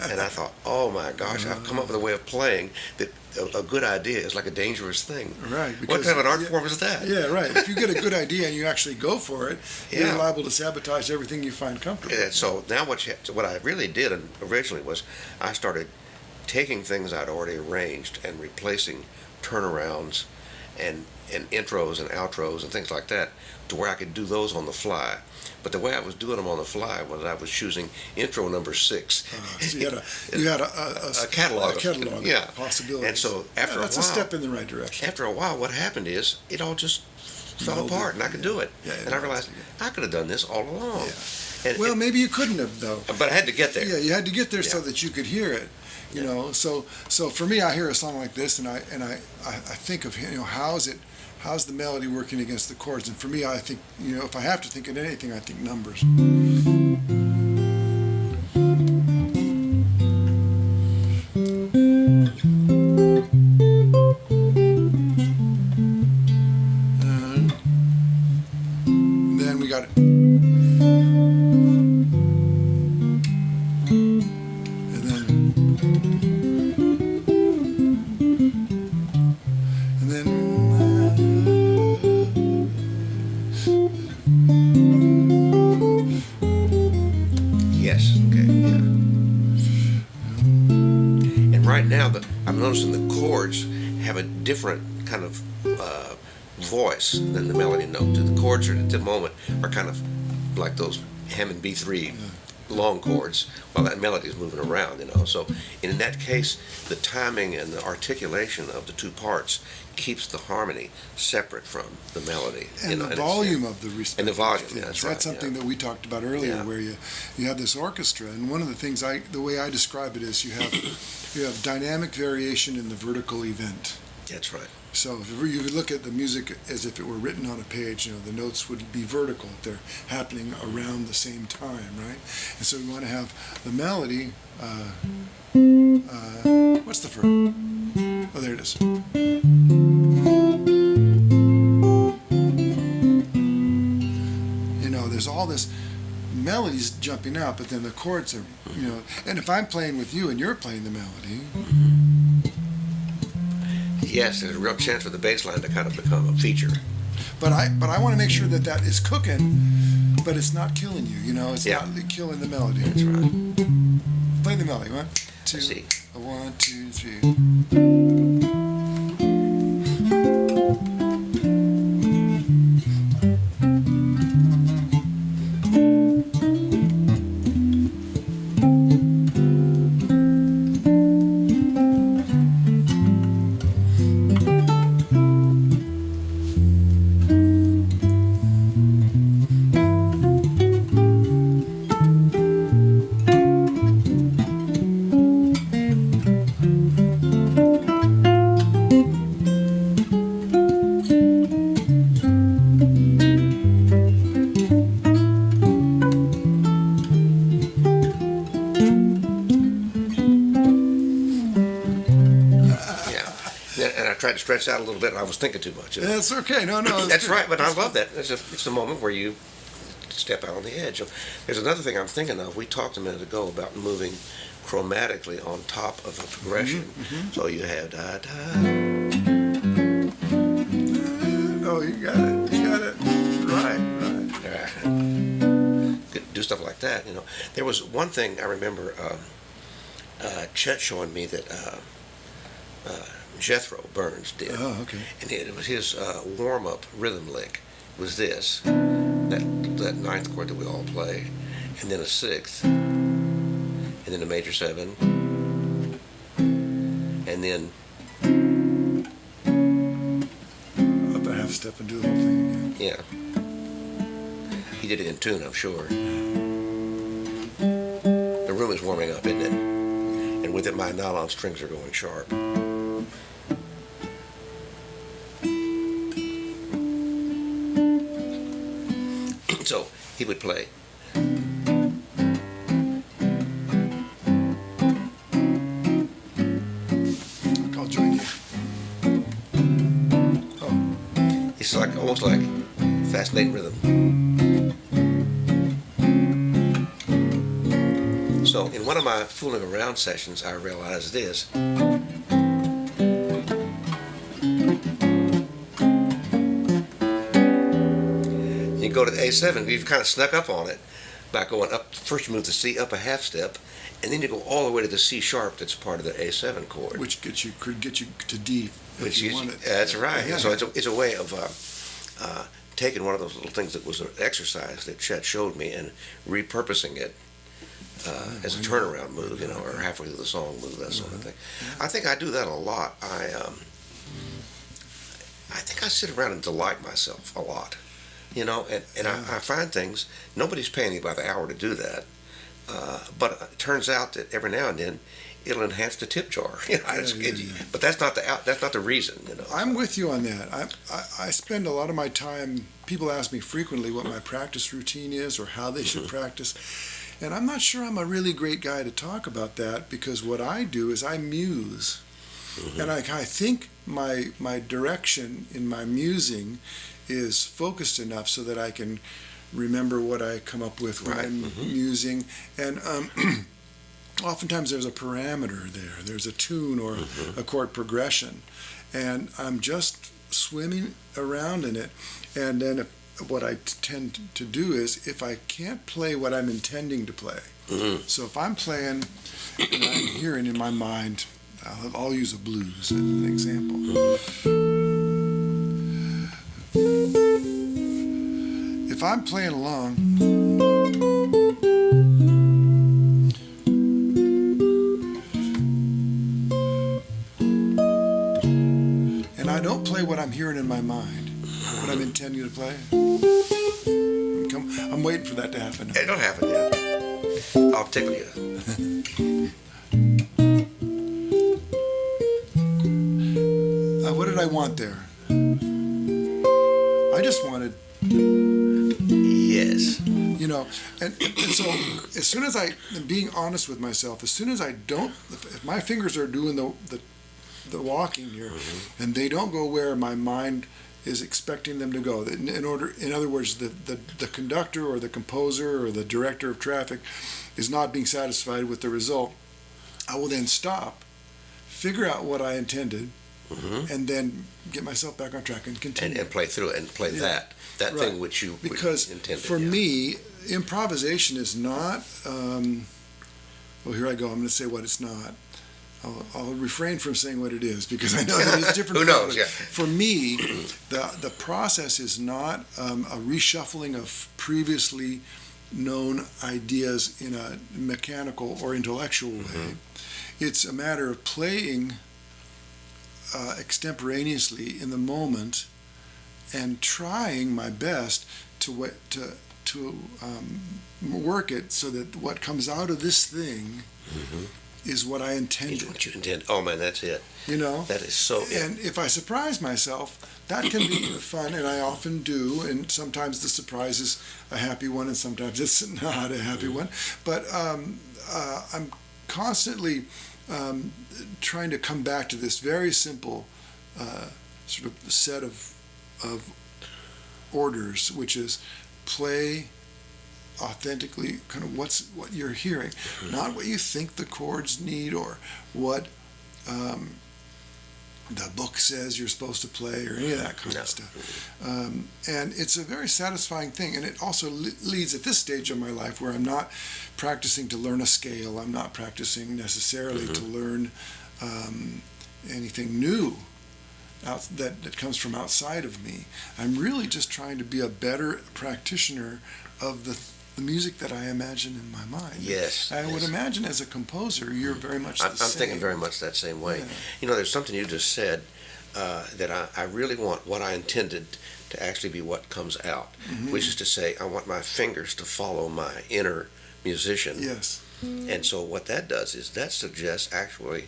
And I thought, oh my gosh, I've come up with a way of playing that a good idea is like a dangerous thing. Right. What kind of an art form is that? Yeah, right. If you get a good idea and you actually go for it, Yeah. you're liable to sabatage everything you find comfortable. And so now what I really did originally was I started taking things I'd already arranged and replacing turnarounds and intros and outros and things like that to where I could do those on the fly. But the way I was doing them on the fly was I was choosing intro number 6. So you had a catalog. Yeah. Of possibilities. And so after that's a while, a step in the right direction. After a while, what happened is it all just fell apart, and I could do it. Yeah, and I realized I could have done this all along. Yeah. And maybe you couldn't have, though. But I had to get there. Yeah, you had to get there so Yeah. that you could hear it. So for me, I hear a song like this, and I think of how's the melody working against the chords? And for me, I think if I have to think of anything, I think numbers. Then we got it. Yes. Okay. Yeah. And right now, I'm noticing the chords have a different kind of voice than the melody note. The chords at the moment are kind of like those Hammond B3 long chords, while that melody is moving around. So in that case, the timing and the articulation of the two parts keeps the harmony separate from the melody. And the volume of the respective and the volume. things. That's something that we talked about earlier, Yeah. where you have this orchestra, and one of the things the way I describe it is you have dynamic variation in the vertical event. That's right. So if you look at the music as if it were written on a page, the notes would be vertical. They're happening around the same time, right? And so we want to have the melody. What's the first? Oh, there it is. There's all this melodies jumping out, but then the chords are, and if I'm playing with you and you're playing the melody. Yes, there's a real chance for the bass line to kind of become a feature. But I want to make sure that is cooking, but it's not killing you. It's not killing the melody. That's right. Play the melody. 1, 2, Let's see. 1, 2, 3. Tried to stretch out a little bit, and I was thinking too much. That's okay. No. That's right, but I love that. It's the moment where you step out on the edge. There's another thing I'm thinking of. We talked a minute ago about moving chromatically on top of a progression. Mm-hmm. So you have da da. Oh, you got it. Right. Do stuff like that. There was one thing I remember. Chet showing me that. Jethro Burns did. Oh, okay. And it was his warm-up rhythm lick was this, that ninth chord that we all play, and then a sixth, and then a major 7, and then up a half step and do the whole thing again. Yeah. He did it in tune, I'm sure. The room is warming up, isn't it? And with it, my nylon strings are going sharp. So he would play. I'll join you. Oh. It's almost like fascinating rhythm. So in one of my fooling around sessions, I realized this. Go to the A7, you've kind of snuck up on it by going up. First you move the C up a half step, and then you go all the way to the C sharp that's part of the A7 chord. Which could get you to D if you want it. That's right. Yeah. So it's a way of taking one of those little things that was an exercise that Chet showed me and repurposing it as a turnaround move, or halfway through the song move, that sort of thing. I think I do that a lot. I think I sit around and delight myself a lot. And I find things, nobody's paying me by the hour to do that, but it turns out that every now and then it'll enhance the tip jar. But that's not the reason. I'm with you on that. I spend a lot of my time. People ask me frequently what my practice routine is or how they should practice, and I'm not sure I'm a really great guy to talk about that, because what I do is I muse, and I think my direction in my musing is focused enough so that I can remember what I come up with when I'm musing. And oftentimes there's a parameter there. There's a tune or a chord progression. And I'm just swimming around in it. And then what I tend to do is, if I can't play what I'm intending to play, so if I'm playing and I'm hearing in my mind, I'll use a blues as an example. If I'm playing along, and I don't play what I'm hearing in my mind, what I'm intending to play, I'm waiting for that to happen. It don't happen yet. I'll tickle you. what did I want there? I just wanted. Yes. You know, and so as soon as I am being honest with myself, as soon as I don't, if my fingers are doing the walking here, and they don't go where my mind is expecting them to go, in other words, the conductor or the composer or the director of traffic is not being satisfied with the result, I will then stop, figure out what I intended, and then get myself back on track and continue. And play through it and play that right. thing which you because intended. For me, improvisation is not, well, here I go, I'm going to say what it's not. I'll refrain from saying what it is because I know that it's different. Who knows? Yeah. For me, the process is not a reshuffling of previously known ideas in a mechanical or intellectual way. It's a matter of playing extemporaneously in the moment and trying my best to work it so that what comes out of this thing is what I intended. Is what you intend. Oh man, that's it. You know, that is so. And if I surprise myself, that can be fun, and I often do. And sometimes the surprise is a happy one, and sometimes it's not a happy one. But I'm constantly trying to come back to this very simple sort of set of orders, which is play authentically, kind of what you're hearing, not what you think the chords need or what the book says you're supposed to play or any of that kind of stuff. And it's a very satisfying thing, and it also leads at this stage of my life where I'm not practicing to learn a scale, I'm not practicing necessarily to learn anything new that comes from outside of me. I'm really just trying to be a better practitioner of the music that I imagine in my mind. Yes. I would imagine as a composer, you're very much the same. I'm thinking very much that same way. Yeah. You know, there's something you just said that I really want what I intended to actually be what comes out, which is to say, I want my fingers to follow my inner musician. Yes. And so what that does is that suggests actually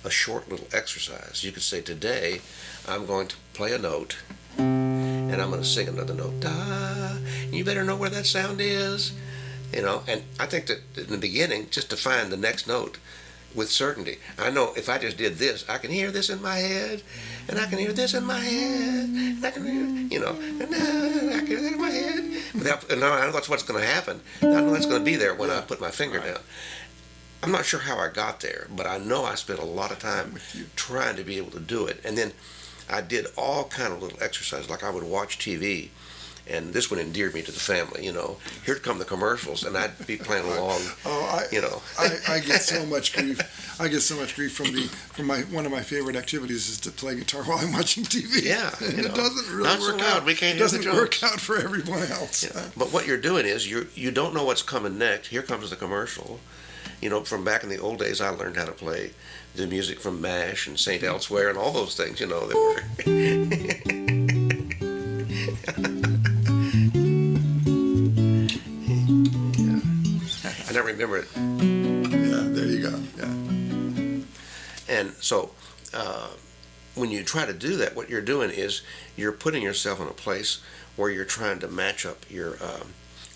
a short little exercise. You could say, today I'm going to play a note and I'm going to sing another note. Da, you better know where that sound is, you know. And I think that in the beginning, just to find the next note with certainty. I know if I just did this, I can hear this in my head, and I can hear this in my head, and I can hear, you know, and I can hear that in my head. And I know that's what's going to happen. I know that's going to be there when I put my finger down. I'm not sure how I got there, but I know I spent a lot of time trying to be able to do it. And then I did all kind of little exercises, like I would watch TV, and this one endeared me to the family, you know. Here'd come the commercials, and I'd be playing along, you know. I get so much grief. I get so much grief from one of my favorite activities is to play guitar while I'm watching TV. Yeah, and it doesn't really not work so loud. out. We can't it hear the doesn't work out for everyone else. Yeah. But what you're doing is you don't know what's coming next. Here comes the commercial. You know, from back in the old days, I learned how to play the music from MASH and St. Elsewhere and all those things, you know. That were I don't remember it. Yeah, there you go. Yeah. And so when you try to do that, what you're doing is you're putting yourself in a place where you're trying to match up your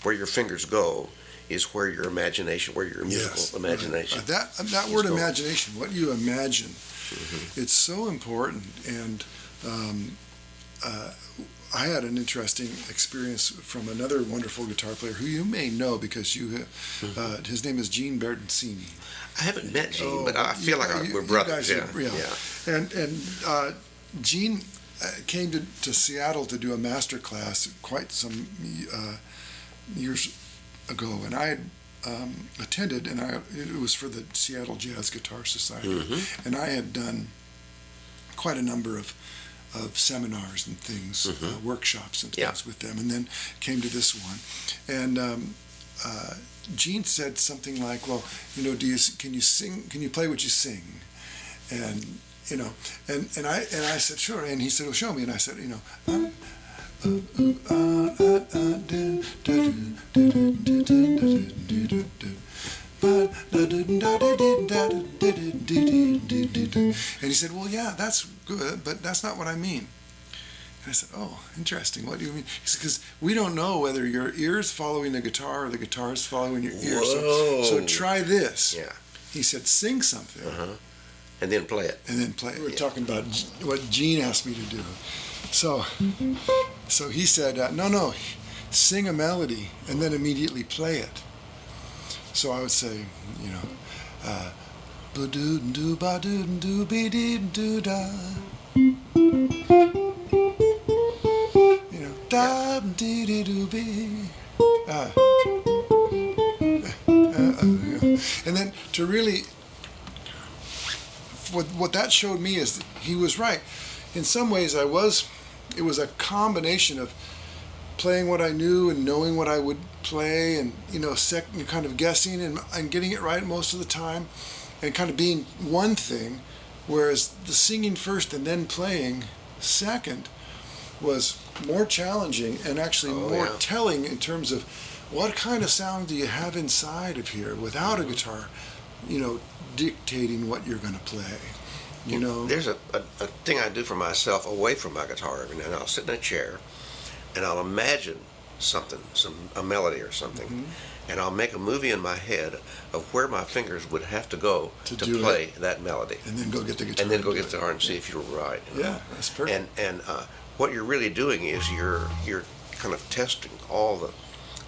where your fingers go is where your imagination, where your musical imagination. Right. That word imagination, what you imagine, it's so important. And I had an interesting experience from another wonderful guitar player who you may know because you have, his name is Gene Bertoncini. I haven't met Gene, but I feel like we're brothers. Yeah. And Gene came to Seattle to do a master class quite some years ago, and I had attended, and it was for the Seattle Jazz Guitar Society, and I had done quite a number of seminars and things, workshops and things with them, and then came to this one, and Gene said something like, "Well, you know, can you sing? Can you play what you sing?" And you know, and I said, "Sure," and he said, "Well, show me," and I said, "You know." And he said, well, yeah, that's good, but that's not what I mean. And I said, oh, interesting. What do you mean? He said, because we don't know whether your ear's following the guitar or the guitar is following your ear. So try this. Yeah. He said, sing something. And then play it. And then play it. We were talking about what Gene asked me to do. So he said, no, sing a melody and then immediately play it. So I would say, you know, ba-doo-doo, ba-doo-doo, be-dee-doo-da. You know, da-dee-dee-doo-be. And then to really, what that showed me is that he was right. In some ways, it was a combination of playing what I knew and knowing what I would play, and kind of guessing and getting it right most of the time, and kind of being one thing, whereas the singing first and then playing second was more challenging and actually more telling in terms of what kind of sound do you have inside of here without a guitar, dictating what you're going to play. There's a thing I do for myself away from my guitar every now and then. I'll sit in a chair and I'll imagine something, a melody or something, and I'll make a movie in my head of where my fingers would have to go to play that melody. And then go get the guitar. And then go get the guitar and see if you're right. Yeah, that's perfect. And what you're really doing is you're kind of testing all the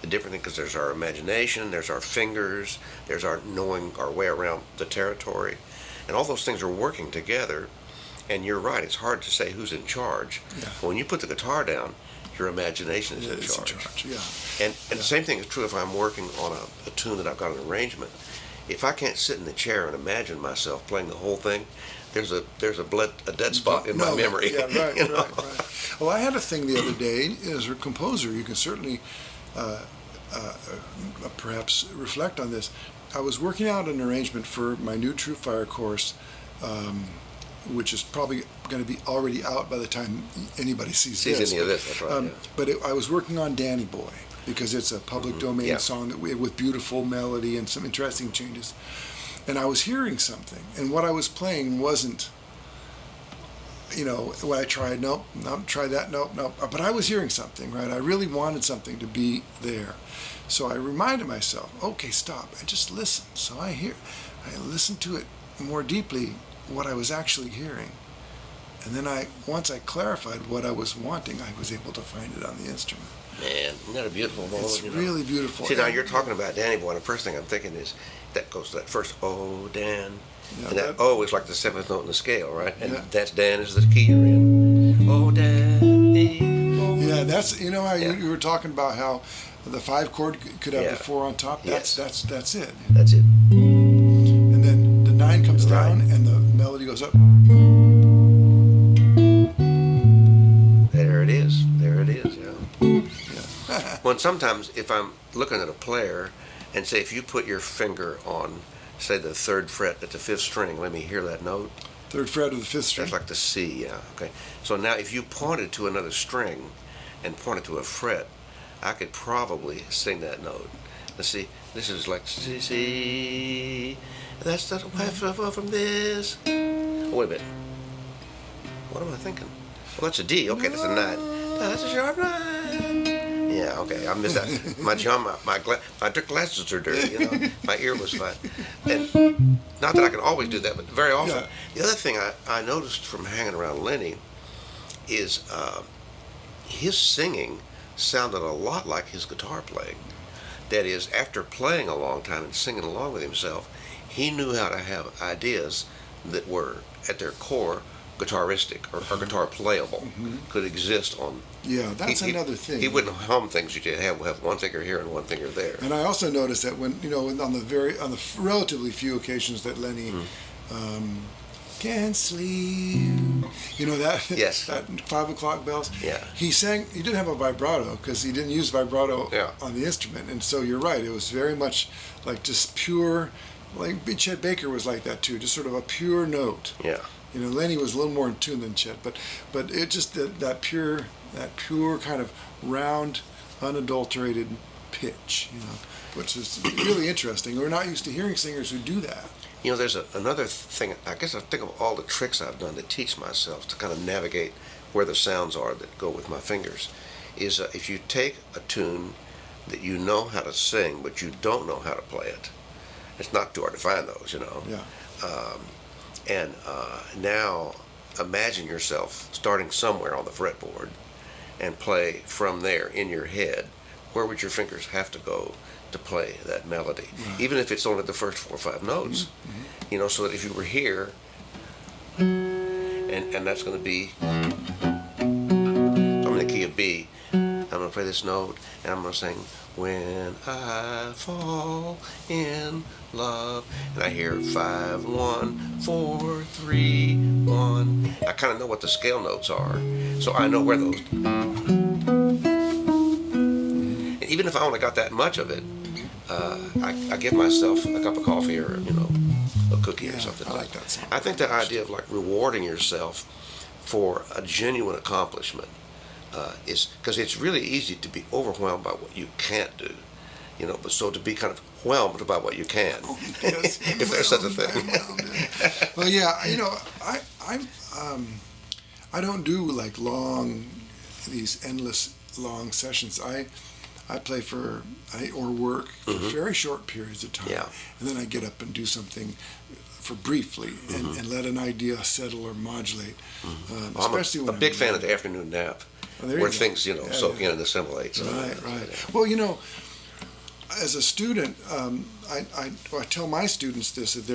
different things, because there's our imagination, there's our fingers, there's our knowing our way around the territory, and all those things are working together. And you're right, it's hard to say who's in charge. Yeah. When you put the guitar down, your imagination is in charge. And the same thing is true if I'm working on a tune that I've got an arrangement. If I can't sit in the chair and imagine myself playing the whole thing, there's a dead spot in my memory. Yeah, right. Well, I had a thing the other day. As a composer, you can certainly perhaps reflect on this. I was working out an arrangement for my new TrueFire course, which is probably going to be already out by the time anybody sees this. Any of this, that's right. But I was working on Danny Boy, because it's a public domain song with beautiful melody and some interesting changes. And I was hearing something, and what I was playing wasn't, what I tried, nope, try that, nope. But I was hearing something, right? I really wanted something to be there. So I reminded myself, okay, stop, and just listen. So I listened to it more deeply, what I was actually hearing. And then once I clarified what I was wanting, I was able to find it on the instrument. Man, isn't that a beautiful moment? It's really beautiful. See, now you're talking about Danny Boy, and the first thing I'm thinking is that goes to that first "Oh, Dan," and that "Oh" is like the seventh note in the scale, right? And that's Dan is the key you're in. Oh, Danny. Oh. Yeah, that's how you were talking about how the 5 chord could have the 4 on top. That's it. That's it. And then the 9 comes down, and the melody goes up. There it is. Well, sometimes if I'm looking at a player, and say if you put your finger on, say, the 3rd fret at the 5th string, let me hear that note. 3rd fret of the 5th string. That's like the C, yeah. Okay. So now if you pointed to another string and pointed to a fret, I could probably sing that note. Let's see. This is like C. That's the half from this. Oh, wait a minute. What am I thinking? Well, that's a D. Okay, that's a 9. That's a sharp 9. Yeah, okay, I missed that. My glasses are dirty, my ear was fine. And not that I can always do that, but very often. Yeah. The other thing I noticed from hanging around Lenny is his singing sounded a lot like his guitar playing. That is, after playing a long time and singing along with himself, he knew how to have ideas that were, at their core, guitaristic or guitar playable, could exist on. Yeah, that's another thing. He wouldn't hum things you did have one finger here and one finger there. And I also noticed that when on the relatively few occasions that Lenny can't sleep, that that 5 o'clock bells. Yeah. He didn't have a vibrato because he didn't use vibrato on the instrument, and so you're right. It was very much like just pure. Like Chet Baker was like that too, just sort of a pure note. Yeah. Lenny was a little more in tune than Chet, but it just that pure kind of round, unadulterated pitch, which is really interesting. We're not used to hearing singers who do that. There's another thing. I guess I think of all the tricks I've done to teach myself to kind of navigate where the sounds are that go with my fingers. Is if you take a tune that you know how to sing, but you don't know how to play it. It's not too hard to find those, Yeah. Now imagine yourself starting somewhere on the fretboard and play from there in your head. Where would your fingers have to go to play that melody? Right. Even if it's only the first 4 or 5 notes, Mm-hmm. So that if you were here, and that's going to be, I'm in the key of B, I'm going to play this note, and I'm going to sing, when I fall in love, and I hear 5, 1, 4, 3, 1. I kind of know what the scale notes are, so I know where those. And even if I only got that much of it, I give myself a cup of coffee or a cookie or something. I like that song. I think the idea of like rewarding yourself for a genuine accomplishment is because it's really easy to be overwhelmed by what you can't do, but so to be kind of whelmed by what you can, Yes. if there's such a thing. Well, yeah, I don't do like these endless long sessions. I play or work for very short periods of time, Yeah. and then I get up and do something for briefly and let an idea settle or modulate. Especially I'm when a big I'm fan of the afternoon nap, there you where go. things soak Yeah. in and assimilate. So, Right. Well, as a student, I tell my students this: that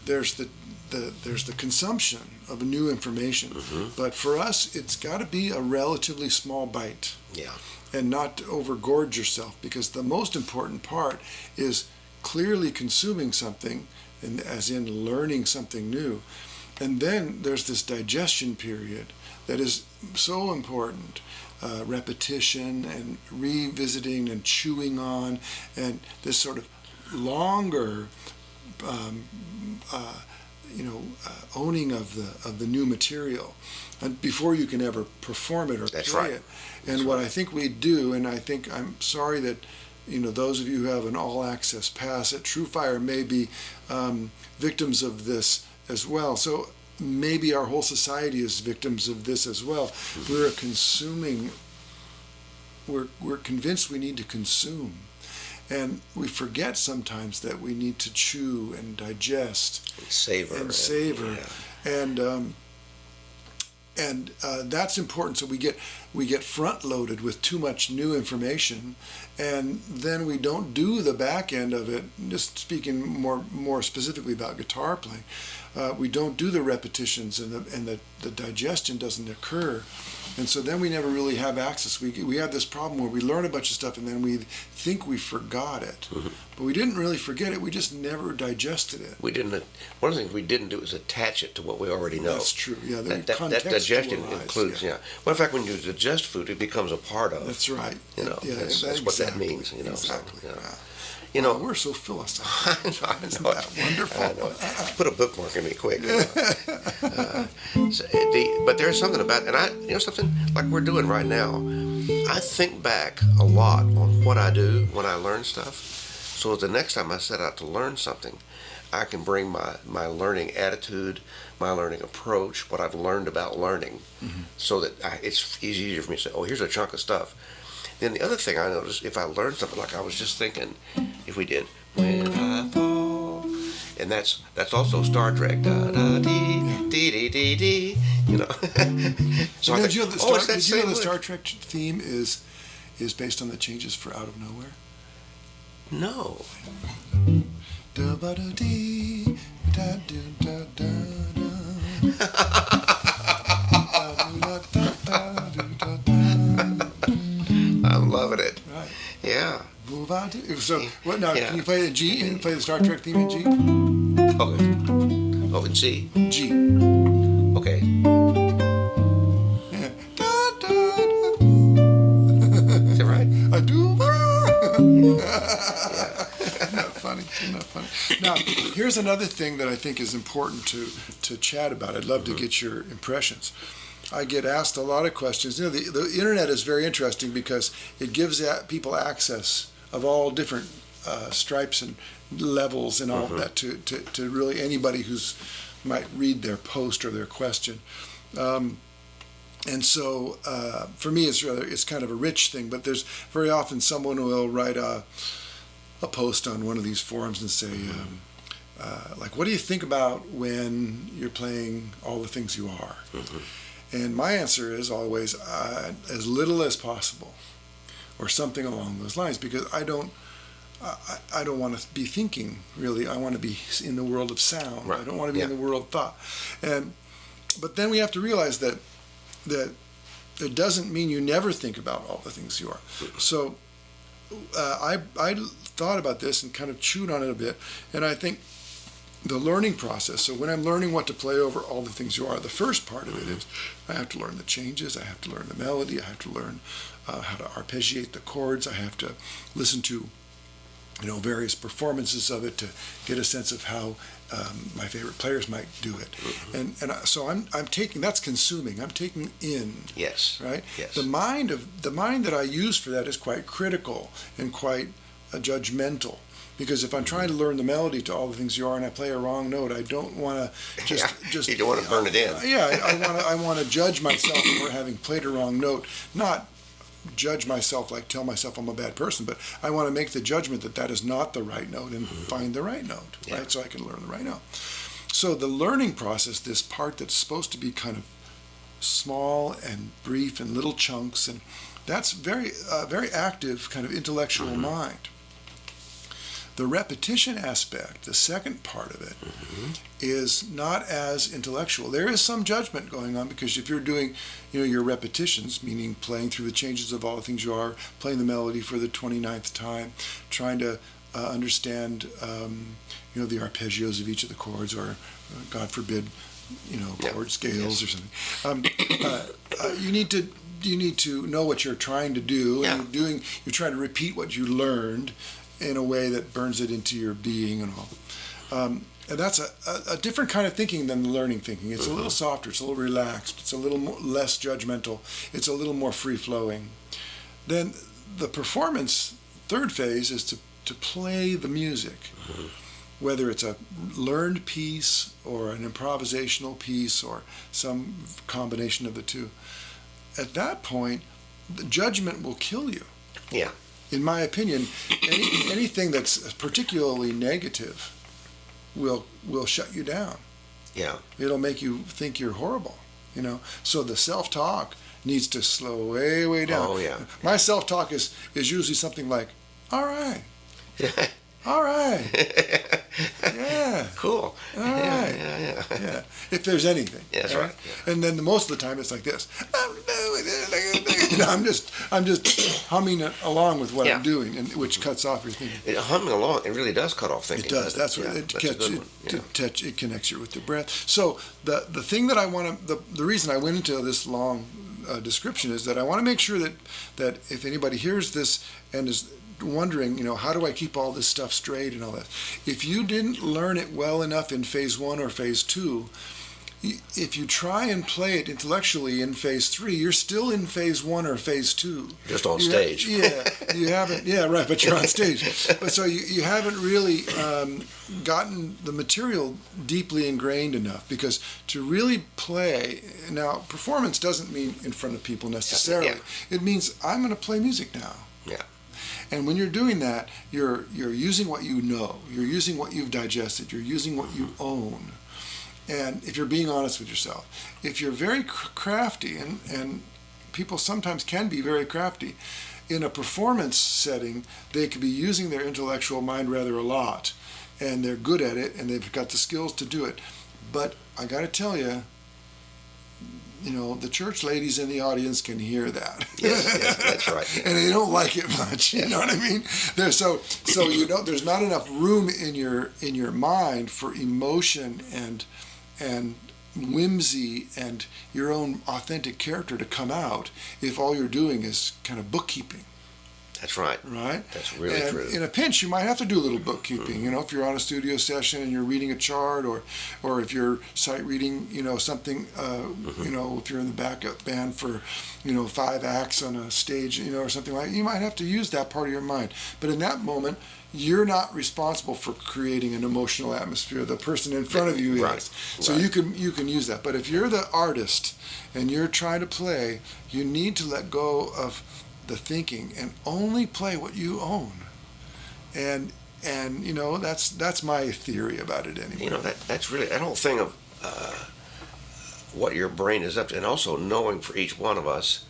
there's the consumption of new information, but for us, it's got to be a relatively small bite. Yeah. And not to overgorge yourself, because the most important part is clearly consuming something, and as in learning something new. And then there's this digestion period that is so important. Repetition and revisiting and chewing on, and this sort of longer owning of the new material, and before you can ever perform it or play it. And what I think we do, and I'm sorry that those of you who have an all-access pass at TrueFire may be victims of this as well. So maybe our whole society is victims of this as well. We're convinced we need to consume. And we forget sometimes that we need to chew and digest and savor. And that's important. So we get front loaded with too much new information, and then we don't do the back end of it. Just speaking more specifically about guitar playing, we don't do the repetitions, and the digestion doesn't occur. And so then we never really have access. We have this problem where we learn a bunch of stuff and then we think we forgot it. But we didn't really forget it. We just never digested it. We didn't. One of the things we didn't do is attach it to what we already know. That's true. Yeah, that digestion includes. Yeah. Well, in fact, when you digest food, it becomes a part of. That's right. That's what that means. Exactly. So, we're so philosophical. I know. Isn't that wonderful? I know. Put a bookmark in me quick. But there's something about, and something like we're doing right now. I think back a lot on what I do when I learn stuff. So the next time I set out to learn something, I can bring my learning attitude, my learning approach, what I've learned about learning, so that it's easier for me to say, oh, here's a chunk of stuff. Then the other thing I noticed, if I learned something, like I was just thinking, if we did when I fall, and that's also Star Trek, da da dee dee dee dee dee, So did you know the Star Trek theme is based on the changes for Out of Nowhere? No. Da ba da dee da do da da da. I'm loving it. Right. Yeah. So what now? Yeah. Can you play the G and play the Star Trek theme in G? Okay. Oh, in C. G. Okay. Yeah. Da, da, da. Is that right? I do. Yeah. Isn't that funny? Now, here's another thing that I think is important to chat about. I'd love to get your impressions. I get asked a lot of questions. The internet is very interesting because it gives people access of all different stripes and levels and all of that to really anybody who's might read their post or their question. And so for me, it's kind of a rich thing, but there's very often someone who will write a post on one of these forums and say, like, what do you think about when you're playing all the things you are? And my answer is always as little as possible, or something along those lines, because I don't want to be thinking, really. I want to be in the world of sound. Right. I don't want to be in the world of thought. But then we have to realize that it doesn't mean you never think about all the things you are. So I thought about this and kind of chewed on it a bit, and I think the learning process, so when I'm learning what to play over all the things you are, the first part of it is I have to learn the changes, I have to learn the melody, I have to learn how to arpeggiate the chords, I have to listen to various performances of it to get a sense of how my favorite players might do it. And so I'm taking, that's consuming, I'm taking in. Yes. Right? Yes. The mind that I use for that is quite critical and quite judgmental. Because if I'm trying to learn the melody to all the things you are and I play a wrong note, I don't want to just you don't want to burn it in. I want to judge myself for having played a wrong note, not judge myself, like tell myself I'm a bad person, but I want to make the judgment that is not the right note and find the right note, right? So I can learn the right note. So the learning process, this part that's supposed to be kind of small and brief and little chunks, and that's very active kind of intellectual mind. The repetition aspect, the second part of it, is not as intellectual. There is some judgment going on, because if you're doing, your repetitions, meaning playing through the changes of all the things you are, playing the melody for the 29th time, trying to understand, the arpeggios of each of the chords, or God forbid, chord scales or something. You need to know what you're trying to do, and you're trying to repeat what you learned in a way that burns it into your being and all. And that's a different kind of thinking than the learning thinking. It's a little softer, it's a little relaxed, it's a little less judgmental, it's a little more free-flowing. Then the performance, third phase, is to play the music. Whether it's a learned piece or an improvisational piece or some combination of the two. At that point, the judgment will kill you. Yeah. In my opinion, anything that's particularly negative will shut you down. Yeah. It'll make you think you're horrible, So the self-talk needs to slow way down. Oh, yeah. My self-talk is usually something like, all right. All right. Yeah. Cool. All right. Yeah. If there's anything. Yeah, that's right. Yeah. And then most of the time it's like this. I'm just humming along with what I'm doing, and which cuts off your thinking. Humming along, it really does cut off thinking. It does. That's what it connects you with the breath. So the thing that I want to, the reason I went into this long description is that I want to make sure that if anybody hears this and is wondering, how do I keep all this stuff straight and all that? If you didn't learn it well enough in phase 1 or phase 2, if you try and play it intellectually in phase 3, you're still in phase 1 or phase 2. Just on stage. You haven't, right, but you're on stage. But so you haven't really gotten the material deeply ingrained enough, because to really play, now performance doesn't mean in front of people necessarily. Yeah. It means I'm going to play music now. Yeah. And when you're doing that, you're using what you know, you're using what you've digested, you're using what you own. And if you're being honest with yourself, if you're very crafty, and people sometimes can be very crafty, in a performance setting, they could be using their intellectual mind rather a lot, and they're good at it, and they've got the skills to do it. But I got to tell you, the church ladies in the audience can hear that. Yes, that's right. And they don't like it much. You know what I mean? There's not enough room in your mind for emotion and whimsy and your own authentic character to come out if all you're doing is kind of bookkeeping. That's right. Right? That's really and true. In a pinch, you might have to do a little bookkeeping. If you're on a studio session and you're reading a chart, or if you're sight reading, something, if you're in the backup band for, 5 acts on a stage, or something like that, you might have to use that part of your mind. But in that moment, you're not responsible for creating an emotional atmosphere. The person in front of you right. is. So you can use that. But if you're the artist and you're trying to play, you need to let go of the thinking and only play what you own. And that's my theory about it anyway. That's really that whole thing of what your brain is up to, and also knowing for each one of us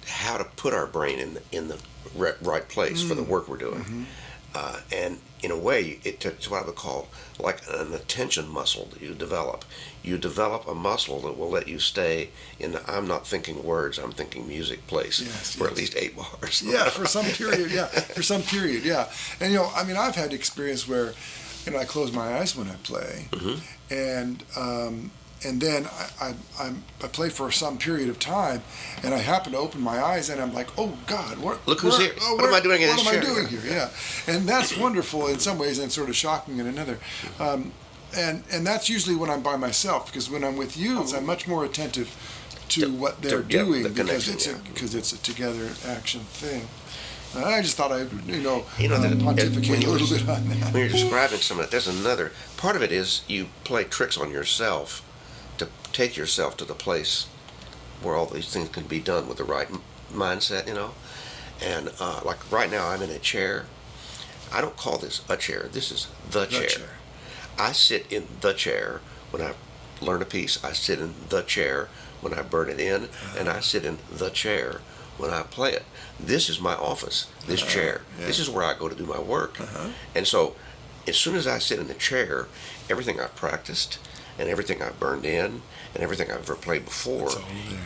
how to put our brain in the right place for the work we're doing. And in a way, it's what I would call like an attention muscle that you develop. You develop a muscle that will let you stay in the I'm not thinking words, I'm thinking music place for at least 8 bars. Yeah, for some period, yeah. And, I've had experience where, I close my eyes when I play, and then I play for some period of time, and I happen to open my eyes, and I'm like, oh God, look who's here! What am I doing in this chair? What am I doing here? Yeah, and that's wonderful in some ways, and sort of shocking in another. And that's usually when I'm by myself, because when I'm with you, I'm much more attentive to what they're doing, because it's a together action thing. I just thought I'd pontificate a little bit on that. When you're describing some of it, there's another part of it is you play tricks on yourself to take yourself to the place where all these things can be done with the right mindset, And like right now, I'm in a chair. I don't call this a chair. This is the chair. I sit in the chair when I learn a piece. I sit in the chair when I burn it in, and I sit in the chair when I play it. This is my office, this chair. Yeah. This is where I go to do my work. And so as soon as I sit in the chair, everything I've practiced and everything I've burned in and everything I've ever played before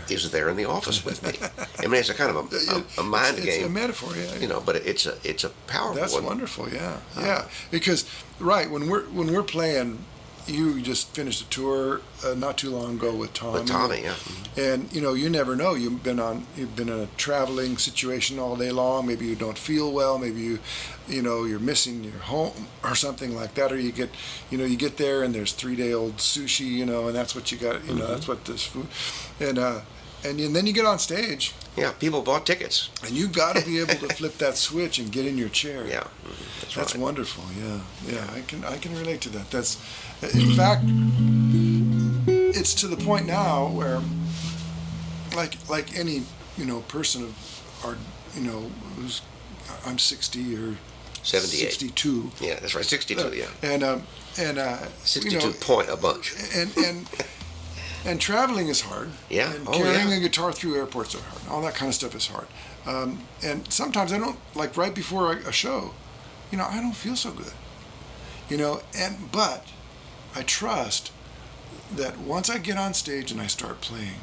is there in the office with me. I mean, it's a kind of a mind game. It's a metaphor, yeah. But it's a powerful That's one. wonderful, yeah. Because, when we're playing, you just finished a tour not too long ago with Tommy. Yeah. And you never know. You've been in a traveling situation all day long. Maybe you don't feel well. Maybe you're missing your home or something like that. Or you get there and there's 3-day-old sushi, and that's what you got. That's what this food. And then you get on stage. Yeah, people bought tickets. And you got to be able to flip that switch and get in your chair. Yeah, that's right. Wonderful. Yeah. I can relate to that. That's, in fact, it's to the point now where, like any person of our, who's I'm 60 or 78. 62. Yeah, that's right, 62. Yeah. And 62 point a bunch. And traveling is hard. Yeah. And carrying a guitar through airports are hard. All that kind of stuff is hard. And sometimes I don't, like right before a show, I don't feel so good. But I trust that once I get on stage and I start playing.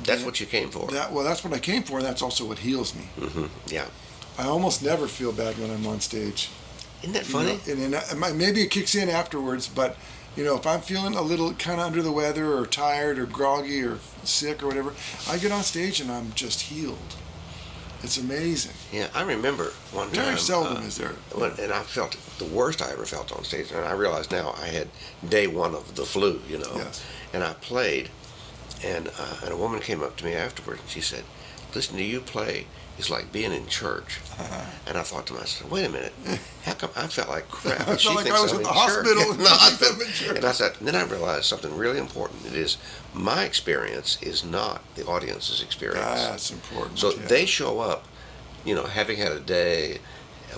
That's what you came for. That's what I came for, and that's also what heals me. Yeah. I almost never feel bad when I'm on stage. Isn't that funny? And maybe it kicks in afterwards, but if I'm feeling a little kind of under the weather or tired or groggy or sick or whatever, I get on stage and I'm just healed. It's amazing. Yeah, I remember one time. Very seldom is there. And I felt the worst I ever felt on stage. And I realize now I had day 1 of the flu, Yes. And I played, and a woman came up to me afterwards and she said, "Listen to you play is like being in church." And I thought to myself, wait a minute, how come I felt like crap? I felt like I was at the hospital. And I said, and then I realized something really important. It is my experience is not the audience's experience. That's important. So they show up, having had a day,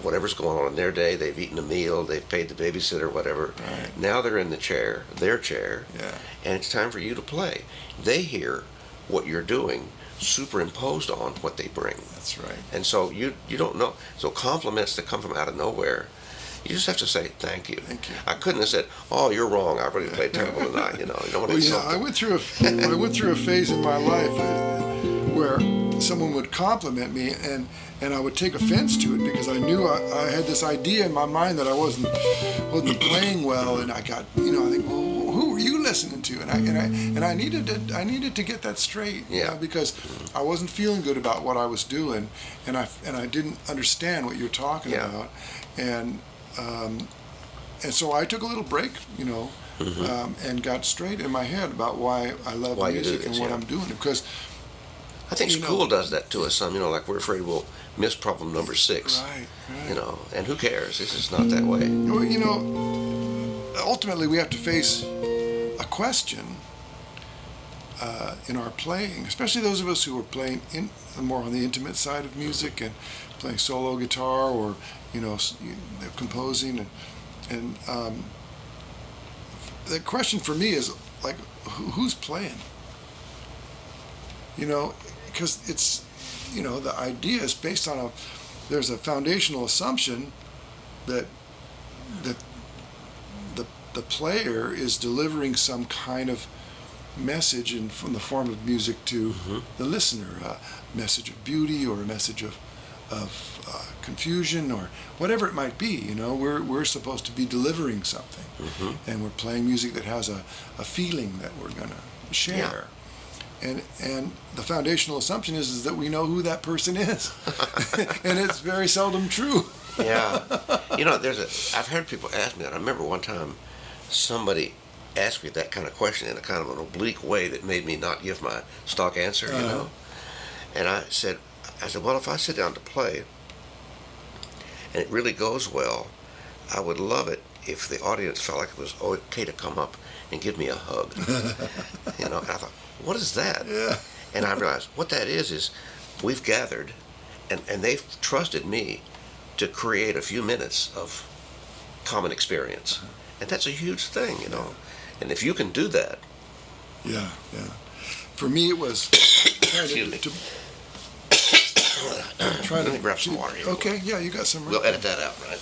whatever's going on in their day, they've eaten a meal, they've paid the babysitter, whatever. Right. Now they're in their chair, yeah. And it's time for you to play. They hear what you're doing superimposed on what they bring. That's right. And so you don't know. So compliments that come from out of nowhere, you just have to say thank you. Thank you. I couldn't have said, "Oh, you're wrong. I really played terrible tonight." You don't want to insult them. I went through a phase in my life where someone would compliment me and I would take offense to it because I knew I had this idea in my mind that I wasn't playing well, and I got I think, well, who were you listening to? And I needed to get that straight. Yeah. Because I wasn't feeling good about what I was doing, and I didn't understand what you're talking about, and so I took a little break, and got straight in my head about why I love music and what I'm doing, because I think school does that to us some, like we're afraid we'll miss problem number 6. Right. And who cares? It's just not that way. Well, ultimately we have to face a question in our playing, especially those of us who are playing more on the intimate side of music and playing solo guitar or, composing. And the question for me is, like, who's playing? Because it's, the idea is based on there's a foundational assumption that the player is delivering some kind of message from the form of music to the listener, a message of beauty or a message of confusion or whatever it might be. We're supposed to be delivering something, and we're playing music that has a feeling that we're going to share. And the foundational assumption is that we know who that person is, and it's very seldom true. Yeah, I've heard people ask me that. I remember one time somebody asked me that kind of question in a kind of an oblique way that made me not give my stock answer. And I said, well, if I sit down to play and it really goes well, I would love it if the audience felt like it was okay to come up and give me a hug. And I thought, what is that? Yeah. And I realized what that is we've gathered and they've trusted me to create a few minutes of common experience. And that's a huge thing, And if you can do that. Yeah. For me, it was Let me grab some water here. Okay, yeah, you got some. We'll edit that out, right?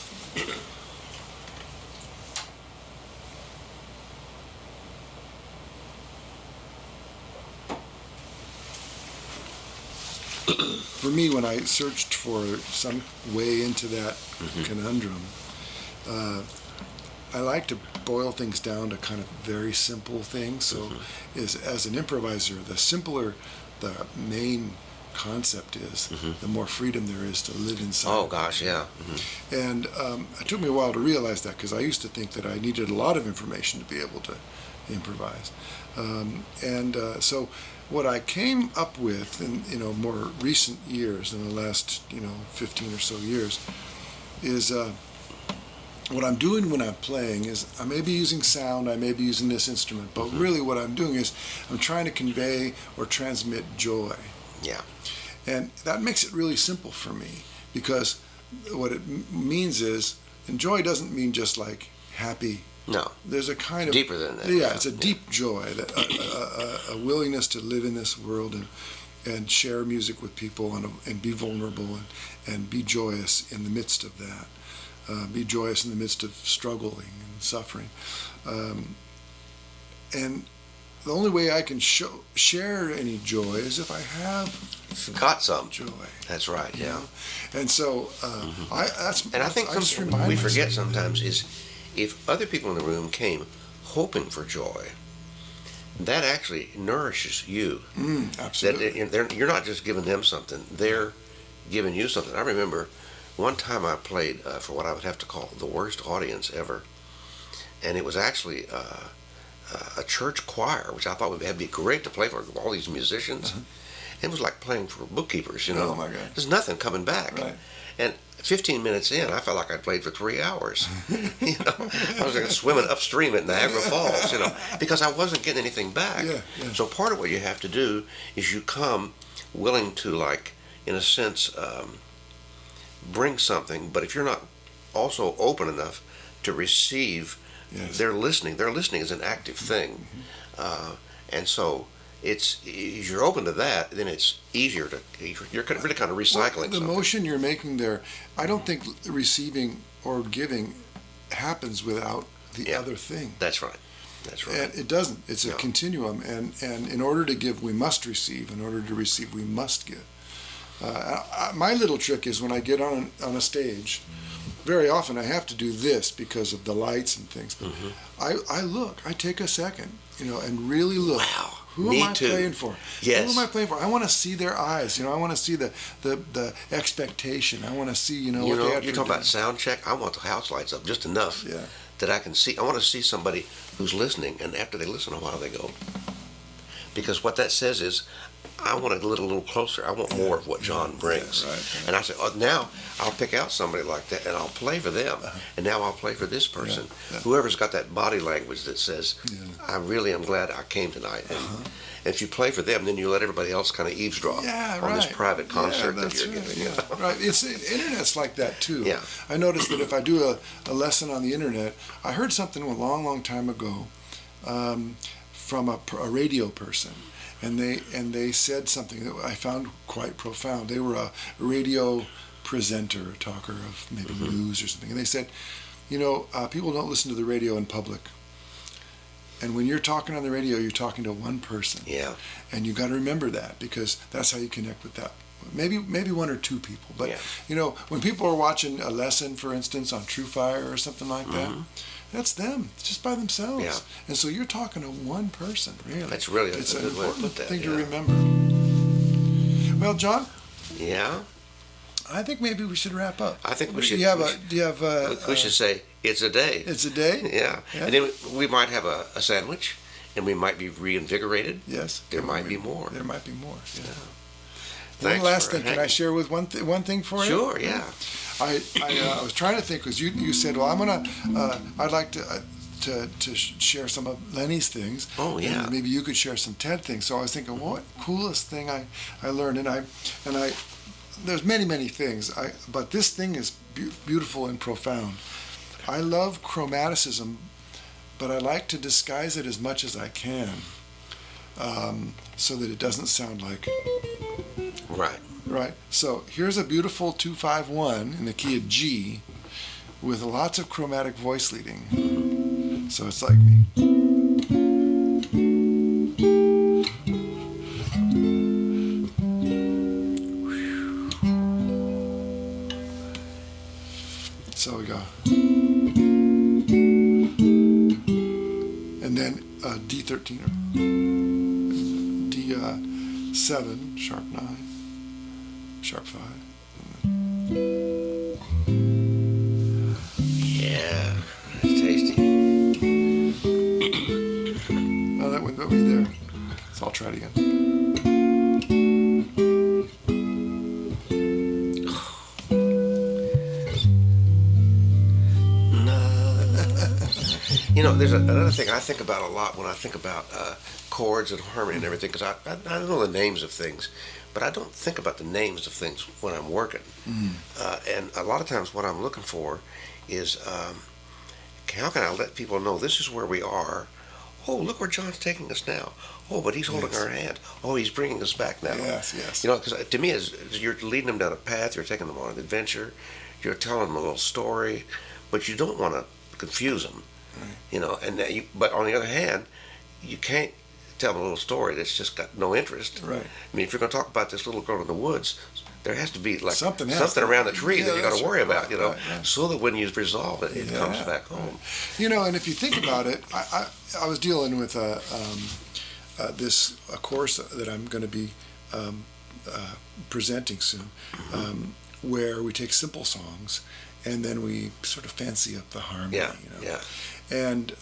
For me, when I searched for some way into that conundrum, I like to boil things down to kind of very simple things. So, as an improviser, the simpler the main concept is, the more freedom there is to live inside. Oh gosh, yeah. And it took me a while to realize that, because I used to think that I needed a lot of information to be able to improvise. So what I came up with in more recent years, in the last 15 or so years, is what I'm doing when I'm playing is I may be using sound, I may be using this instrument, but really what I'm doing is I'm trying to convey or transmit joy. Yeah. And that makes it really simple for me, because what it means is, and joy doesn't mean just like happy. No. There's a kind of deeper than that. Yeah, it's a deep joy, that a willingness to live in this world and share music with people and be vulnerable and be joyous in the midst of that. Be joyous in the midst of struggling and suffering. And the only way I can share any joy is if I have got some joy. That's right. Yeah. And so I think we forget sometimes is if other people in the room came hoping for joy, that actually nourishes you. Absolutely. That you're not just giving them something; they're giving you something. I remember one time I played for what I would have to call the worst audience ever, and it was actually a church choir, which I thought would be great to play for all these musicians. It was like playing for bookkeepers, Oh my God. There's nothing coming back. Right. And 15 minutes in, I felt like I'd played for 3 hours. I was like swimming upstream at Niagara Falls, because I wasn't getting anything back. Yeah. So part of what you have to do is you come willing to, like, in a sense, bring something, but if you're not also open enough to receive, they're listening. Their listening is an active thing. And so if you're open to that, then it's easier you're really kind of recycling the something. motion you're making there, I don't think receiving or giving happens without the other thing. That's right. And it doesn't. It's a continuum. And in order to give, we must receive. In order to receive, we must give. My little trick is when I get on a stage, very often I have to do this because of the lights and things. But Mm-hmm. I take a second, and really look. Wow. Who Me am I too. playing for? Yes. Who am I playing for? I want to see their eyes. I want to see the expectation. I want to see, what they had You're for talking dinner. about sound check. I want the house lights up just enough Yeah. that I can see. I want to see somebody who's listening, and after they listen a while, they go. Because what that says is, I want to get a little closer. I want more of what John brings. Yeah, right. And I say, now I'll pick out somebody like that, and I'll play for them. And now I'll play for this person. Yeah. Whoever's got that body language that says, I really am glad I came tonight. And if you play for them, then you let everybody else kind of eavesdrop on this private concert that you're giving. Right. Internet's like that too. Yeah. I noticed that if I do a lesson on the internet, I heard something a long time ago from a radio person, and they said something that I found quite profound. They were a radio presenter, a talker of maybe news or something, and they said, people don't listen to the radio in public. And when you're talking on the radio, you're talking to one person. Yeah. And you got to remember that, because that's how you connect with that. Maybe one or two people. But, when people are watching a lesson, for instance, on TrueFire or something like that, that's them, just by themselves. Yeah. And so you're talking to one person, really. That's really it's a an good way to important put that. thing to remember. Well, John, Yeah. I think maybe we should wrap up. I think we should. Do you have We should say it's a day. It's a day? Yeah. And then we might have a sandwich, and we might be reinvigorated. Yes. There might be more. There might be more. Yeah. Thanks One last for thing. Can I share with one thing for you? Sure, yeah. I was trying to think, because you said, well, I'd like to share some of Lenny's things. Oh, yeah. And maybe you could share some Ted things. So I was thinking, what coolest thing I learned, and I there's many things, but this thing is beautiful and profound. I love chromaticism, but I like to disguise it as much as I can, so that it doesn't sound like. Right. So here's a beautiful 251 in the key of G, with lots of chromatic voice leading. So it's like me. So we go. And then D13, D7, sharp 9, sharp 5. Yeah, that's tasty. Oh, that wouldn't put me there. So I'll try it again. There's another thing I think about a lot when I think about chords and harmony and everything, because I know the names of things, but I don't think about the names of things when I'm working. And a lot of times what I'm looking for is, how can I let people know this is where we are? Oh, look where John's taking us now. Oh, but he's holding our hand. Oh, he's bringing us back now. Yes. Because to me, as you're leading them down a path, you're taking them on an adventure, you're telling them a little story, but you don't want to confuse them. Right. But on the other hand, you can't tell them a little story that's just got no interest. Right. I mean, if you're going to talk about this little girl in the woods, there has to be like something around the tree that you got to worry about, right. so that when you resolve it, it comes back home. And if you think about it, I was dealing with a course that I'm going to be presenting soon, where we take simple songs and then we sort of fancy up the harmony. Yeah. And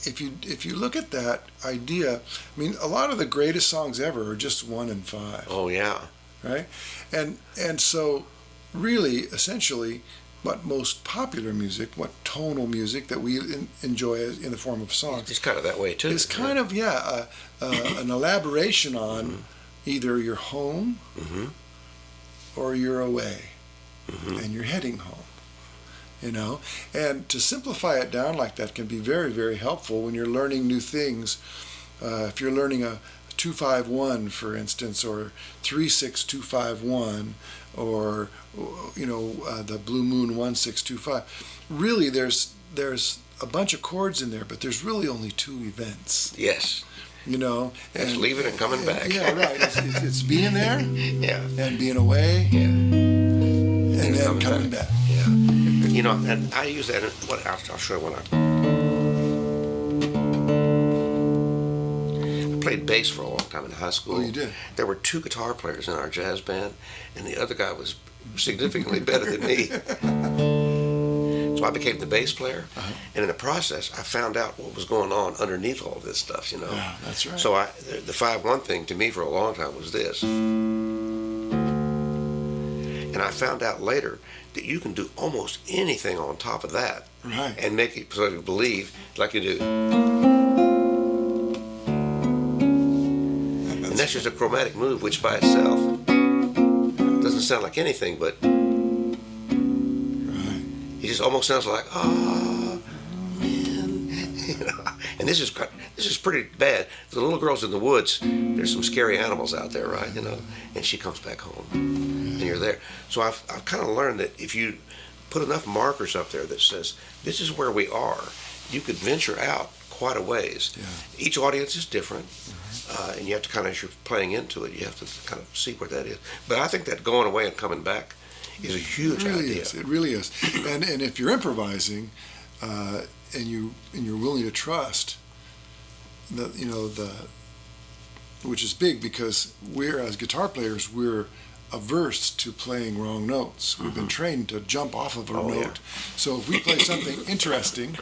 if you look at that idea, I mean, a lot of the greatest songs ever are just 1 and 5. Oh yeah. Right? And so really, essentially, what most popular music, what tonal music that we enjoy in the form of songs, it's kind of that way too. It's kind of an elaboration on either you're home or you're away, and you're heading home. And to simplify it down like that can be very, very helpful when you're learning new things. If you're learning a 251, for instance, or 36251, or the Blue Moon 1625. Really, there's a bunch of chords in there, but there's really only 2 events. Yes. And leaving and coming back. Yeah, right. It's being there. Yeah. And being away. Yeah. And then coming back. Yeah. You know, and I use that. I'll show you when I played bass for a long time in high school. Oh, you did? There were 2 guitar players in our jazz band, and the other guy was significantly better than me. So I became the bass player, and in the process, I found out what was going on underneath all this stuff, you know. Yeah, that's right. So the 5/1 thing to me for a long time was this. And I found out later that you can do almost anything on top of that, right, and make it sort of believe like you do. And that's just a chromatic move, which by itself doesn't sound like anything, but right, it just almost sounds like, oh man, you know. And this is pretty bad. The little girls in the woods. There's some scary animals out there, right? You know. And she comes back home, and you're there. So I've kind of learned that if you put enough markers up there that says this is where we are, you could venture out quite a ways. Yeah. Each audience is different, and you have to kind of, as you're playing into it, you have to kind of see where that is. But I think that going away and coming back is a huge idea. It really is. And if you're improvising, and you're willing to trust, which is big because we're, as guitar players, we're averse to playing wrong notes. We've been trained to jump off of a note. Yeah. So if we play something interesting,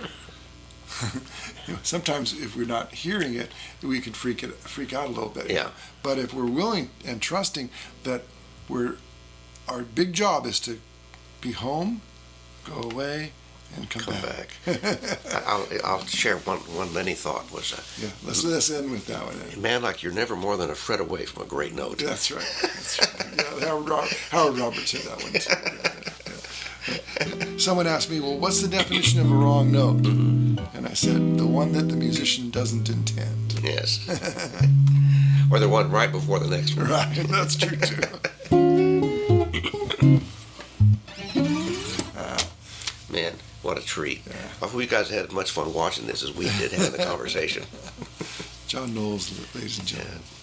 sometimes if we're not hearing it, we can freak out a little bit. Yeah. But if we're willing and trusting that our big job is to be home, go away, and come back. I'll share one Lenny thought was, yeah, let's end with that one. Man, like you're never more than a fret away from a great note. That's right. Yeah, Howard Roberts said that one too. Yeah. Someone asked me, well, what's the definition of a wrong note? And I said, the one that the musician doesn't intend. Yes. Or the one right before the next one. Right, that's true too. Man, what a treat. Yeah. I hope you guys had as much fun watching this as we did having the conversation. John Knowles, ladies and gentlemen. Yeah.